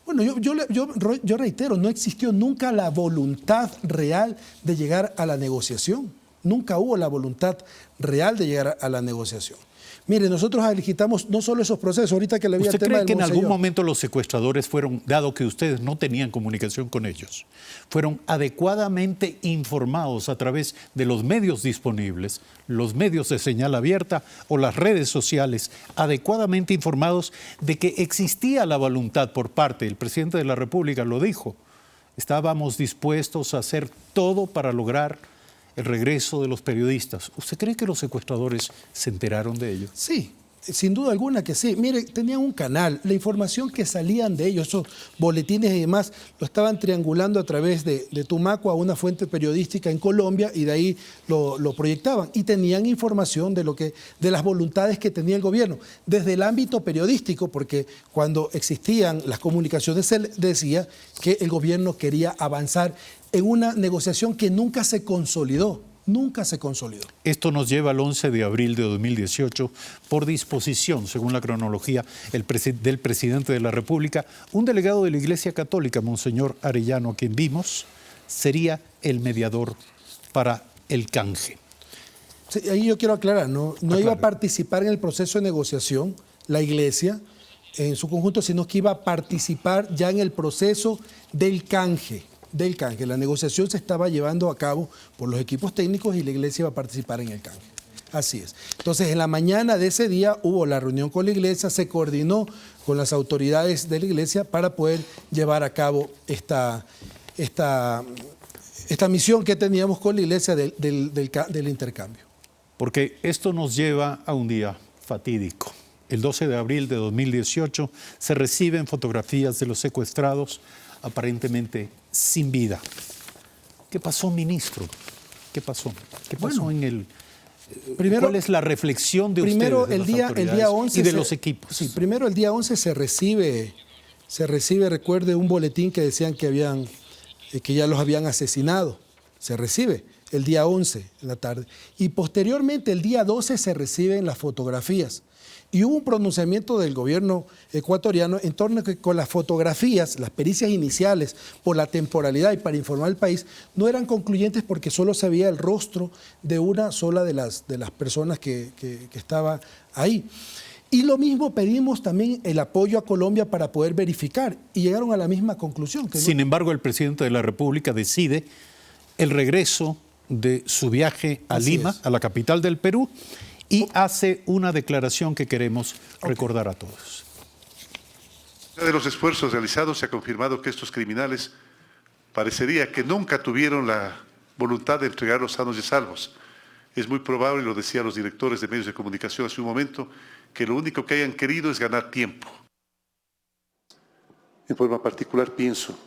Bueno, yo reitero, no existió nunca la voluntad real de llegar a la negociación. Nunca hubo la voluntad real de llegar a la negociación. Mire, nosotros agilitamos no solo esos procesos, ahorita que le vi el tema del ¿Usted cree que en algún Monseñor? momento los secuestradores fueron, dado que ustedes no tenían comunicación con ellos, fueron adecuadamente informados a través de los medios disponibles, los medios de señal abierta o las redes sociales, adecuadamente informados de que existía la voluntad por parte del presidente de la República, lo dijo, estábamos dispuestos a hacer todo para lograr el regreso de los periodistas? ¿Usted cree que los secuestradores se enteraron de ello? Sí, Sin duda alguna que sí. Mire, tenían un canal, la información que salían de ellos, esos boletines y demás, lo estaban triangulando a través de Tumaco a una fuente periodística en Colombia y de ahí lo proyectaban. Y tenían información de las voluntades que tenía el gobierno, desde el ámbito periodístico, porque cuando existían las comunicaciones se decía que el gobierno quería avanzar en una negociación que nunca se consolidó. Nunca se consolidó. Esto nos lleva al 11 de abril de 2018, por disposición, según la cronología del presidente de la República, un delegado de la Iglesia Católica, Monseñor Arellano, a quien vimos, sería el mediador para el canje. Sí, ahí yo quiero aclarar, no iba a participar en el proceso de negociación la Iglesia en su conjunto, sino que iba a participar ya en el proceso del canje. La negociación se estaba llevando a cabo por los equipos técnicos y la Iglesia iba a participar en el canje. Así es. Entonces, en la mañana de ese día hubo la reunión con la Iglesia, se coordinó con las autoridades de la Iglesia para poder llevar a cabo esta misión que teníamos con la Iglesia del intercambio. Porque esto nos lleva a un día fatídico. El 12 de abril de 2018 se reciben fotografías de los secuestrados aparentemente sin vida. ¿Qué pasó, ministro? ¿Qué pasó? ¿Qué pasó en el... Primero, ¿cuál es la reflexión de primero, ustedes, de el día 11 y de los equipos? Sí, primero el día 11 se recibe, recuerde, un boletín que decían que ya los habían asesinado. Se recibe el día 11 en la tarde. Y posteriormente, el día 12, se reciben las fotografías. Y hubo un pronunciamiento del gobierno ecuatoriano en torno a que con las fotografías, las pericias iniciales, por la temporalidad y para informar al país, no eran concluyentes porque solo se veía el rostro de una sola de las personas que estaba ahí. Y lo mismo pedimos también el apoyo a Colombia para poder verificar y llegaron a la misma conclusión. Sin embargo, el presidente de la República decide el regreso de su viaje a Lima, a la capital del Perú, y hace una declaración que queremos recordar a todos. De los esfuerzos realizados se ha confirmado que estos criminales parecería que nunca tuvieron la voluntad de entregarlos sanos y salvos. Es muy probable, lo decían los directores de medios de comunicación hace un momento, que lo único que hayan querido es ganar tiempo. En forma particular pienso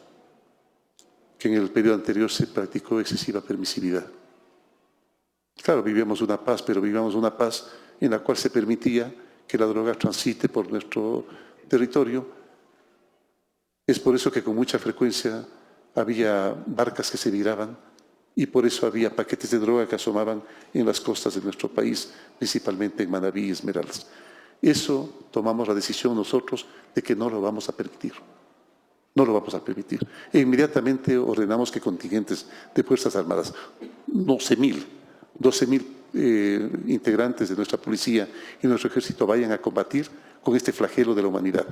que en el periodo anterior se practicó excesiva permisividad. Claro, vivíamos una paz, pero vivíamos una paz en la cual se permitía que la droga transite por nuestro territorio. Es por eso que con mucha frecuencia había barcas que se viraban y por eso había paquetes de droga que asomaban en las costas de nuestro país, principalmente en Manabí y Esmeraldas. Eso tomamos la decisión nosotros de que no lo vamos a permitir. No lo vamos a permitir. E inmediatamente ordenamos que contingentes de Fuerzas Armadas, 12.000 integrantes de nuestra policía y nuestro ejército vayan a combatir con este flagelo de la humanidad.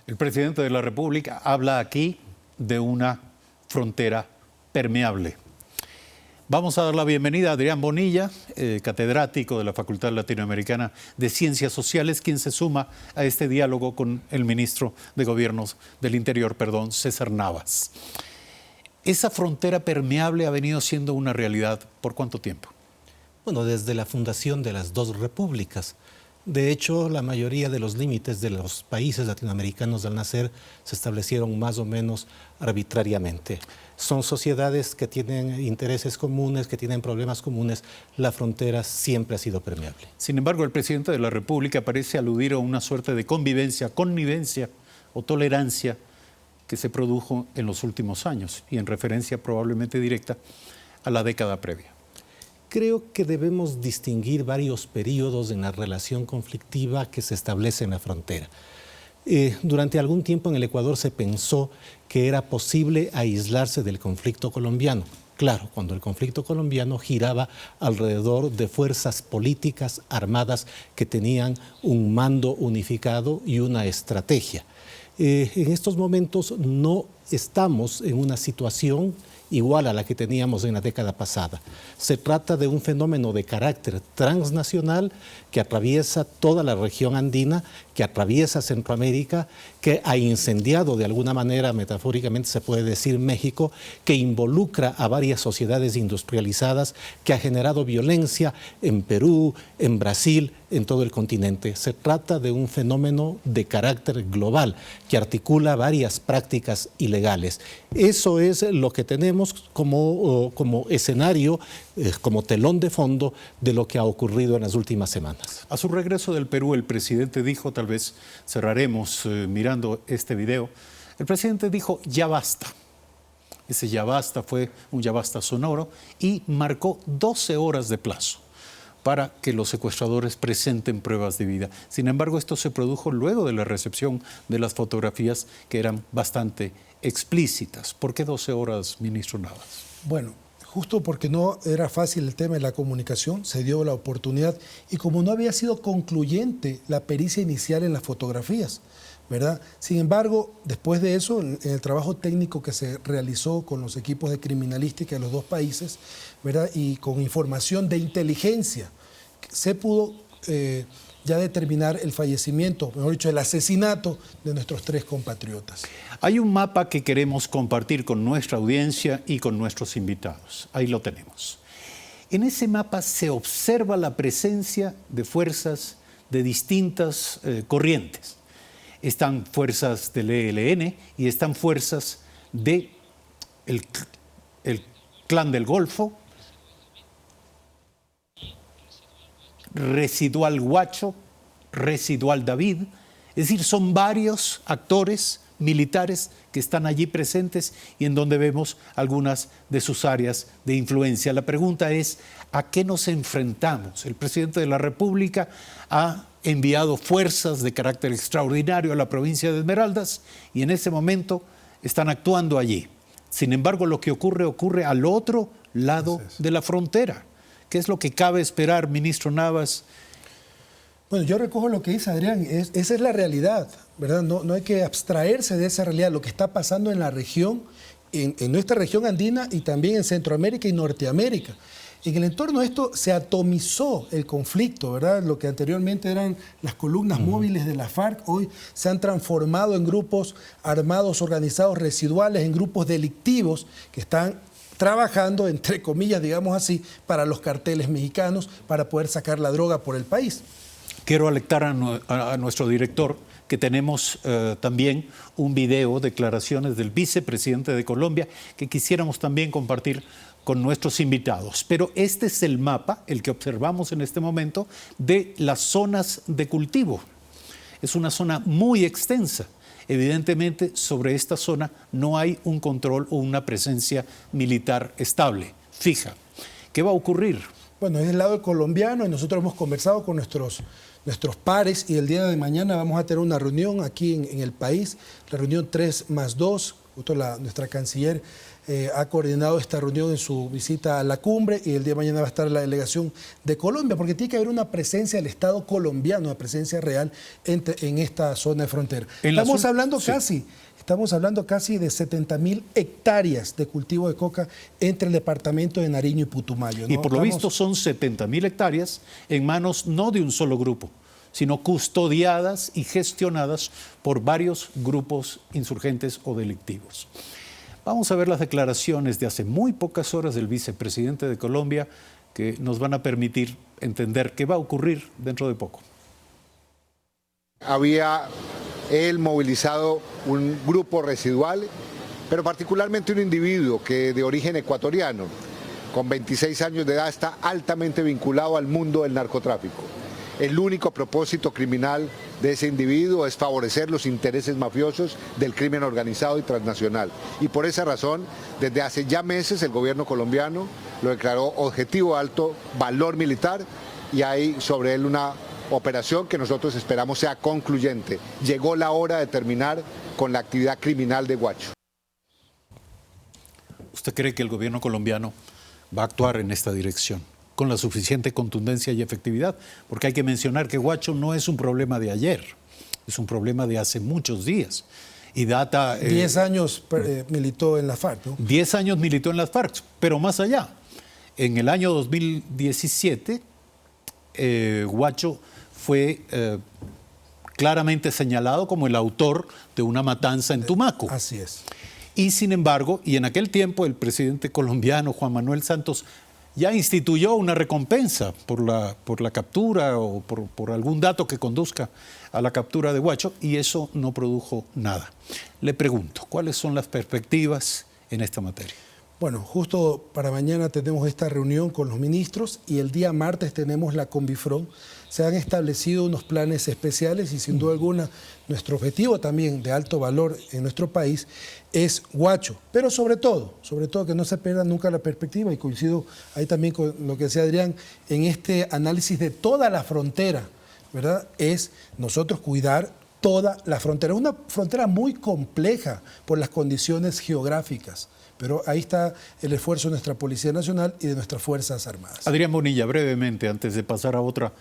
El presidente de la República habla aquí de una frontera permeable. Vamos a dar la bienvenida a Adrián Bonilla, catedrático de la Facultad Latinoamericana de Ciencias Sociales, quien se suma a este diálogo con el ministro de Gobiernos del Interior, César Navas. ¿Esa frontera permeable ha venido siendo una realidad por cuánto tiempo? Bueno, desde la fundación de las dos repúblicas. De hecho, la mayoría de los límites de los países latinoamericanos al nacer se establecieron más o menos arbitrariamente. Son sociedades que tienen intereses comunes, que tienen problemas comunes. La frontera siempre ha sido permeable. Sin embargo, el presidente de la República parece aludir a una suerte de connivencia o tolerancia que se produjo en los últimos años y en referencia probablemente directa a la década previa. Creo que debemos distinguir varios periodos en la relación conflictiva que se establece en la frontera. Durante algún tiempo en el Ecuador se pensó que era posible aislarse del conflicto colombiano. Claro, cuando el conflicto colombiano giraba alrededor de fuerzas políticas armadas que tenían un mando unificado y una estrategia. En estos momentos no estamos en una situación igual a la que teníamos en la década pasada. Se trata de un fenómeno de carácter transnacional que atraviesa toda la región andina, que atraviesa Centroamérica, que ha incendiado de alguna manera, metafóricamente se puede decir, México, que involucra a varias sociedades industrializadas, que ha generado violencia en Perú, en Brasil, en todo el continente. Se trata de un fenómeno de carácter global que articula varias prácticas ilegales. Eso es lo que tenemos como escenario, como telón de fondo de lo que ha ocurrido en las últimas semanas. A su regreso del Perú, el presidente dijo, tal vez cerraremos mirando este video, el presidente dijo ya basta. Ese ya basta fue un ya basta sonoro y marcó 12 horas de plazo para que los secuestradores presenten pruebas de vida. Sin embargo, esto se produjo luego de la recepción de las fotografías que eran bastante explícitas. ¿Por qué 12 horas, ministro Navas? Bueno, justo porque no era fácil el tema de la comunicación, se dio la oportunidad y como no había sido concluyente la pericia inicial en las fotografías, ¿verdad? Sin embargo, después de eso, en el trabajo técnico que se realizó con los equipos de criminalística de los dos países, ¿verdad? Y con información de inteligencia, se pudo ya determinar el fallecimiento, mejor dicho, el asesinato de nuestros 3 compatriotas. Hay un mapa que queremos compartir con nuestra audiencia y con nuestros invitados. Ahí lo tenemos. En ese mapa se observa la presencia de fuerzas de distintas corrientes. Están fuerzas del ELN y están fuerzas del Clan del Golfo, Residual Guacho, Residual David, es decir, son varios actores militares que están allí presentes y en donde vemos algunas de sus áreas de influencia. La pregunta es, ¿a qué nos enfrentamos? El presidente de la República ha enviado fuerzas de carácter extraordinario a la provincia de Esmeraldas y en ese momento están actuando allí. Sin embargo, lo que ocurre al otro lado de la frontera. ¿Qué es lo que cabe esperar, ministro Navas? Bueno, yo recojo lo que dice Adrián, esa es la realidad, ¿verdad? No hay que abstraerse de esa realidad, lo que está pasando en la región, en nuestra región andina y también en Centroamérica y Norteamérica. En el entorno de esto se atomizó el conflicto, ¿verdad? Lo que anteriormente eran las columnas móviles de la FARC, hoy se han transformado en grupos armados organizados residuales, en grupos delictivos que están trabajando, entre comillas, digamos así, para los carteles mexicanos, para poder sacar la droga por el país. Quiero alertar a nuestro director que tenemos también un video, declaraciones del vicepresidente de Colombia, que quisiéramos también compartir con nuestros invitados. Pero este es el mapa, el que observamos en este momento, de las zonas de cultivo. Es una zona muy extensa. Evidentemente, sobre esta zona no hay un control o una presencia militar estable, fija. ¿Qué va a ocurrir? Bueno, es el lado colombiano y nosotros hemos conversado con nuestros pares y el día de mañana vamos a tener una reunión aquí en el país, la reunión 3+2, justo nuestra canciller ha coordinado esta reunión en su visita a la cumbre y el día de mañana va a estar la delegación de Colombia, porque tiene que haber una presencia del Estado colombiano, una presencia real en esta zona de frontera. Estamos hablando casi de 70.000 hectáreas de cultivo de coca entre el departamento de Nariño y Putumayo, ¿no? Y por lo visto son 70.000 hectáreas en manos no de un solo grupo, sino custodiadas y gestionadas por varios grupos insurgentes o delictivos. Vamos a ver las declaraciones de hace muy pocas horas del vicepresidente de Colombia que nos van a permitir entender qué va a ocurrir dentro de poco. Había él movilizado un grupo residual, pero particularmente un individuo que de origen ecuatoriano, con 26 años de edad, está altamente vinculado al mundo del narcotráfico. El único propósito criminal de ese individuo es favorecer los intereses mafiosos del crimen organizado y transnacional. Y por esa razón, desde hace ya meses el gobierno colombiano lo declaró objetivo de alto valor militar y hay sobre él una operación que nosotros esperamos sea concluyente. Llegó la hora de terminar con la actividad criminal de Guacho. ¿Usted cree que el gobierno colombiano va a actuar en esta dirección con la suficiente contundencia y efectividad? Porque hay que mencionar que Guacho no es un problema de ayer, es un problema de hace muchos días. Y data... 10 años militó en la FARC, ¿no? 10 años militó en las FARC, pero más allá. En el año 2017, Guacho fue claramente señalado como el autor de una matanza en Tumaco. Así es. Y sin embargo, y en aquel tiempo el presidente colombiano Juan Manuel Santos ya instituyó una recompensa por la captura o por algún dato que conduzca a la captura de Huacho, y eso no produjo nada. Le pregunto, ¿cuáles son las perspectivas en esta materia? Bueno, justo para mañana tenemos esta reunión con los ministros y el día martes tenemos la Convifron. Se han establecido unos planes especiales y sin duda alguna nuestro objetivo también de alto valor en nuestro país es Huacho. Pero sobre todo que no se pierda nunca la perspectiva, y coincido ahí también con lo que decía Adrián, en este análisis de toda la frontera, ¿verdad? Es nosotros cuidar toda la frontera. Es una frontera muy compleja por las condiciones geográficas. Pero ahí está el esfuerzo de nuestra Policía Nacional y de nuestras Fuerzas Armadas. Adrián Bonilla, brevemente, antes de pasar a otro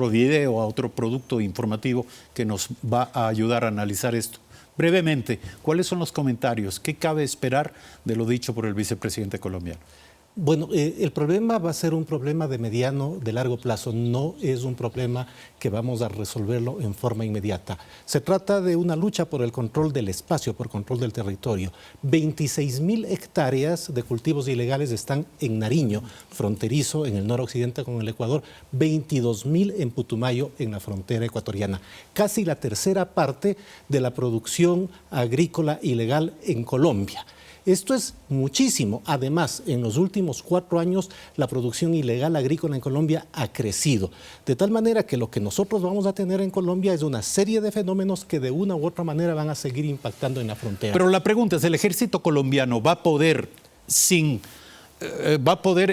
video, a otro producto informativo que nos va a ayudar a analizar esto. Brevemente, ¿cuáles son los comentarios? ¿Qué cabe esperar de lo dicho por el vicepresidente colombiano? Bueno, el problema va a ser un problema de mediano, de largo plazo. No es un problema que vamos a resolverlo en forma inmediata. Se trata de una lucha por el control del espacio, por control del territorio. 26.000 hectáreas de cultivos ilegales están en Nariño, fronterizo, en el noroccidente con el Ecuador. 22.000 en Putumayo, en la frontera ecuatoriana. Casi la tercera parte de la producción agrícola ilegal en Colombia. Esto es muchísimo. Además, en los últimos 4 años, la producción ilegal agrícola en Colombia ha crecido. De tal manera que lo que nosotros vamos a tener en Colombia es una serie de fenómenos que de una u otra manera van a seguir impactando en la frontera. Pero la pregunta es, ¿el ejército colombiano va a poder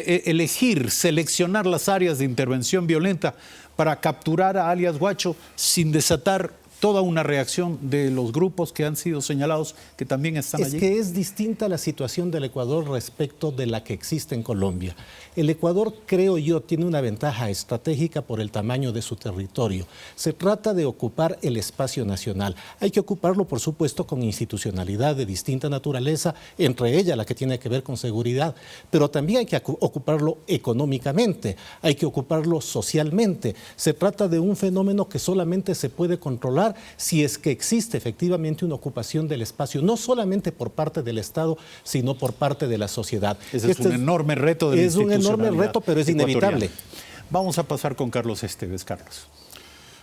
elegir, seleccionar las áreas de intervención violenta para capturar a alias Huacho sin desatar toda una reacción de los grupos que han sido señalados que también están allí? Es que es distinta la situación del Ecuador respecto de la que existe en Colombia. El Ecuador, creo yo, tiene una ventaja estratégica por el tamaño de su territorio. Se trata de ocupar el espacio nacional. Hay que ocuparlo, por supuesto, con institucionalidad de distinta naturaleza, entre ellas la que tiene que ver con seguridad, pero también hay que ocuparlo económicamente, hay que ocuparlo socialmente. Se trata de un fenómeno que solamente se puede controlar si es que existe efectivamente una ocupación del espacio, no solamente por parte del Estado, sino por parte de la sociedad. Ese es un enorme reto de la institucionalidad. Es un enorme reto, pero es inevitable. Vamos a pasar con Carlos Esteves. Carlos.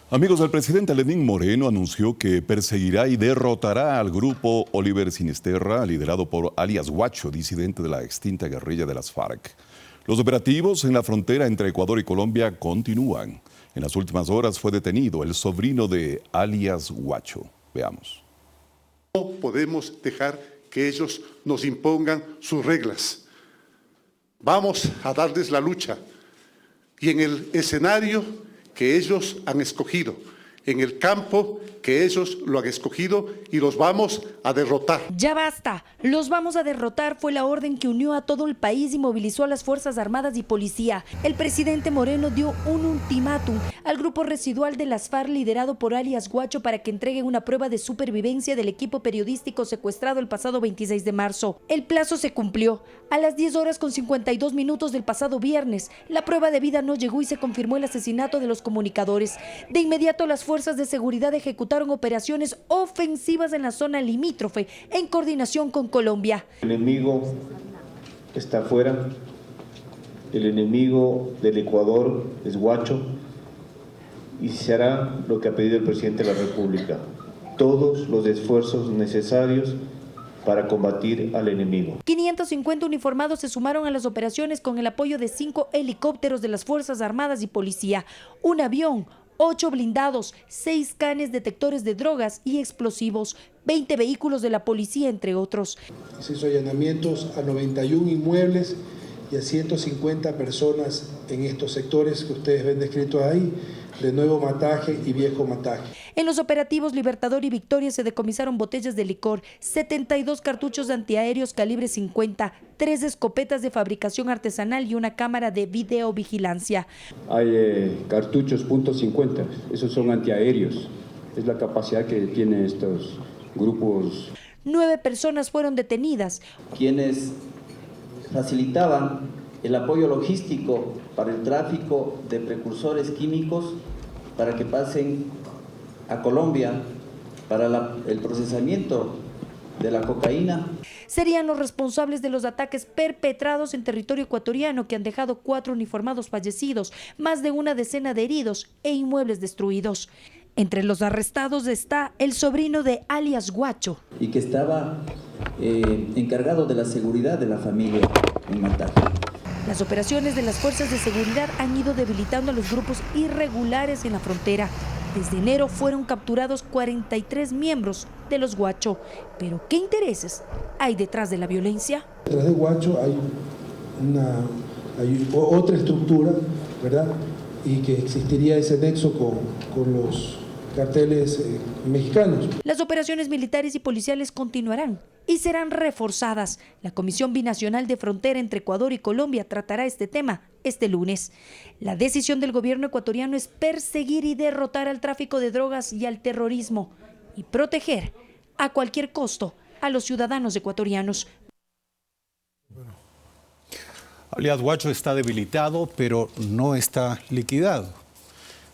Amigos, el presidente Lenín Moreno anunció que perseguirá y derrotará al grupo Oliver Sinisterra, liderado por alias Huacho, disidente de la extinta guerrilla de las FARC. Los operativos en la frontera entre Ecuador y Colombia continúan. En las últimas horas fue detenido el sobrino de alias Huacho. Veamos. No podemos dejar que ellos nos impongan sus reglas. Vamos a darles la lucha y en el escenario que ellos han escogido, en el campo que ellos lo han escogido, y los vamos a derrotar. Ya basta, los vamos a derrotar fue la orden que unió a todo el país y movilizó a las Fuerzas Armadas y Policía. El presidente Moreno dio un ultimátum al grupo residual de las FARC liderado por alias Huacho para que entreguen una prueba de supervivencia del equipo periodístico secuestrado el pasado 26 de marzo. El plazo se cumplió. A las 10:52 del pasado viernes, la prueba de vida no llegó y se confirmó el asesinato de los comunicadores. De inmediato, las fuerzas de seguridad ejecutaron operaciones ofensivas en la zona limítrofe en coordinación con Colombia. El enemigo está afuera, el enemigo del Ecuador es Huacho y se hará lo que ha pedido el presidente de la República, todos los esfuerzos necesarios para combatir al enemigo. 550 uniformados se sumaron a las operaciones con el apoyo de 5 helicópteros de las Fuerzas Armadas y Policía, un avión, 8 blindados, 6 canes detectores de drogas y explosivos, 20 vehículos de la policía, entre otros. Se hizo allanamientos a 91 inmuebles y a 150 personas en estos sectores que ustedes ven descritos ahí, de Nuevo Mataje y Viejo Mataje. En los operativos Libertador y Victoria se decomisaron botellas de licor, 72 cartuchos antiaéreos calibre 50, 3 escopetas de fabricación artesanal y una cámara de videovigilancia. Hay cartuchos .50, esos son antiaéreos, es la capacidad que tienen estos grupos. 9 personas fueron detenidas. Quienes facilitaban el apoyo logístico para el tráfico de precursores químicos para que pasen a Colombia para el procesamiento de la cocaína. Serían los responsables de los ataques perpetrados en territorio ecuatoriano que han dejado 4 uniformados fallecidos, más de una decena de heridos e inmuebles destruidos. Entre los arrestados está el sobrino de alias Guacho. Y que estaba encargado de la seguridad de la familia en Mataje. Las operaciones de las fuerzas de seguridad han ido debilitando a los grupos irregulares en la frontera. Desde enero fueron capturados 43 miembros de los Guacho. Pero ¿qué intereses hay detrás de la violencia? Detrás de Guacho hay otra estructura, ¿verdad? Y que existiría ese nexo con los carteles mexicanos. Las operaciones militares y policiales continuarán y serán reforzadas. La Comisión Binacional de Frontera entre Ecuador y Colombia tratará este tema este lunes. La decisión del gobierno ecuatoriano es perseguir y derrotar al tráfico de drogas y al terrorismo y proteger a cualquier costo a los ciudadanos ecuatorianos. Alias Guacho está debilitado, pero no está liquidado.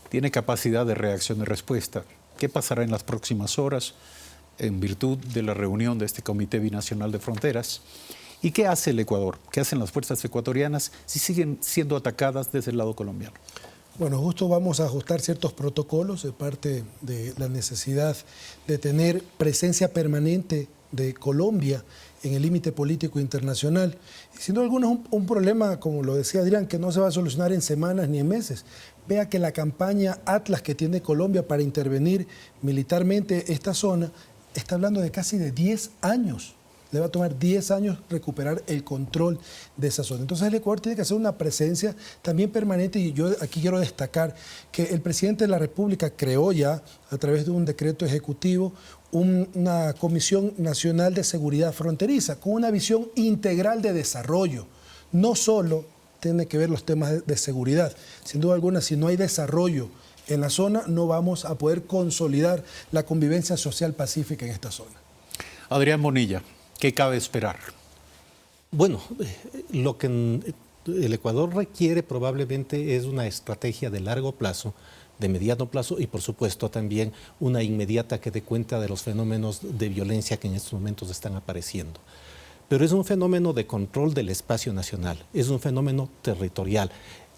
Tiene capacidad de reacción y respuesta. ¿Qué pasará en las próximas horas en virtud de la reunión de este Comité Binacional de Fronteras? ¿Y qué hace el Ecuador? ¿Qué hacen las fuerzas ecuatorianas si siguen siendo atacadas desde el lado colombiano? Bueno, justo vamos a ajustar ciertos protocolos de parte de la necesidad de tener presencia permanente de Colombia en el límite político internacional. Y sin duda alguna es un problema, como lo decía Adrián, que no se va a solucionar en semanas ni en meses. Vea que la campaña Atlas que tiene Colombia para intervenir militarmente esta zona está hablando de casi de 10 años. Le va a tomar 10 años recuperar el control de esa zona. Entonces el Ecuador tiene que hacer una presencia también permanente, y yo aquí quiero destacar que el presidente de la República creó ya, a través de un decreto ejecutivo, una Comisión Nacional de Seguridad Fronteriza con una visión integral de desarrollo. No solo tiene que ver los temas de seguridad. Sin duda alguna, si no hay desarrollo en la zona, no vamos a poder consolidar la convivencia social pacífica en esta zona. Adrián Bonilla, ¿qué cabe esperar? Bueno, lo que el Ecuador requiere probablemente es una estrategia de largo plazo, de mediano plazo y por supuesto también una inmediata que dé cuenta de los fenómenos de violencia que en estos momentos están apareciendo. Pero es un fenómeno de control del espacio nacional, es un fenómeno territorial,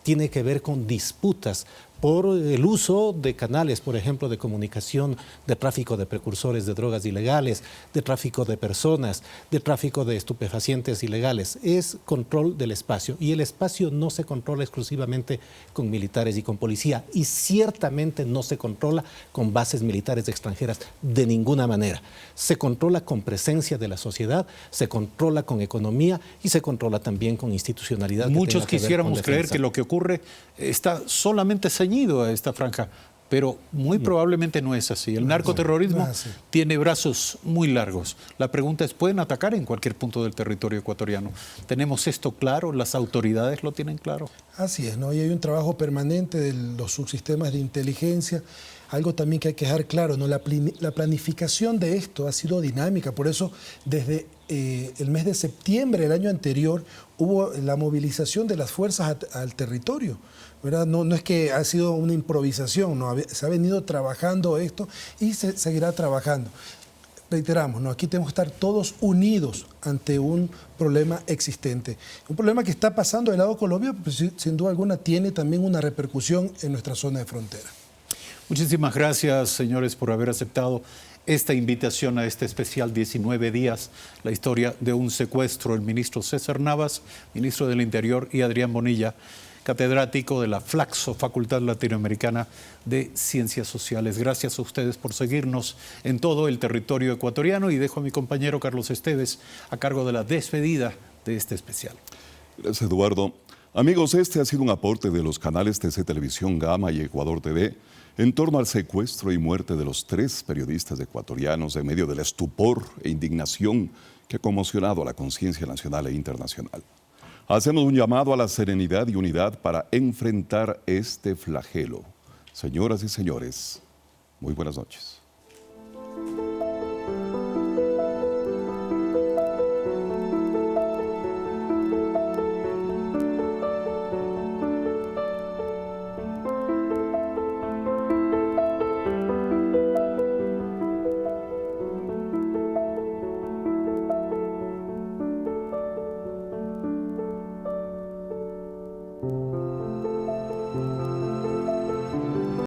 tiene que ver con disputas por el uso de canales, por ejemplo, de comunicación, de tráfico de precursores de drogas ilegales, de tráfico de personas, de tráfico de estupefacientes ilegales. Es control del espacio, y el espacio no se controla exclusivamente con militares y con policía, y ciertamente no se controla con bases militares extranjeras de ninguna manera. Se controla con presencia de la sociedad, se controla con economía y se controla también con institucionalidad. Muchos quisiéramos creer que lo que ocurre está solamente ceñido a esta franja, pero muy probablemente no es así. El narcoterrorismo tiene brazos muy largos. La pregunta es, ¿pueden atacar en cualquier punto del territorio ecuatoriano? ¿Tenemos esto claro? ¿Las autoridades lo tienen claro? Así es, ¿no? Y hay un trabajo permanente de los subsistemas de inteligencia. Algo también que hay que dejar claro, ¿no? La planificación de esto ha sido dinámica, por eso desde el mes de septiembre del año anterior hubo la movilización de las fuerzas al territorio, ¿verdad? No es que ha sido una improvisación, ¿no? Se ha venido trabajando esto y se seguirá trabajando. Reiteramos, ¿no? Aquí tenemos que estar todos unidos ante un problema existente. Un problema que está pasando del lado de Colombia, pues, sin duda alguna tiene también una repercusión en nuestra zona de frontera. Muchísimas gracias, señores, por haber aceptado esta invitación a este especial 19 días, la historia de un secuestro. El ministro César Navas, ministro del Interior, y Adrián Bonilla, catedrático de la Flaxo, Facultad Latinoamericana de Ciencias Sociales. Gracias a ustedes por seguirnos en todo el territorio ecuatoriano, y dejo a mi compañero Carlos Esteves a cargo de la despedida de este especial. Gracias, Eduardo. Amigos, este ha sido un aporte de los canales TC Televisión, Gama y Ecuador TV en torno al secuestro y muerte de los 3 periodistas ecuatorianos en medio del estupor e indignación que ha conmocionado a la conciencia nacional e internacional. Hacemos un llamado a la serenidad y unidad para enfrentar este flagelo. Señoras y señores, muy buenas noches.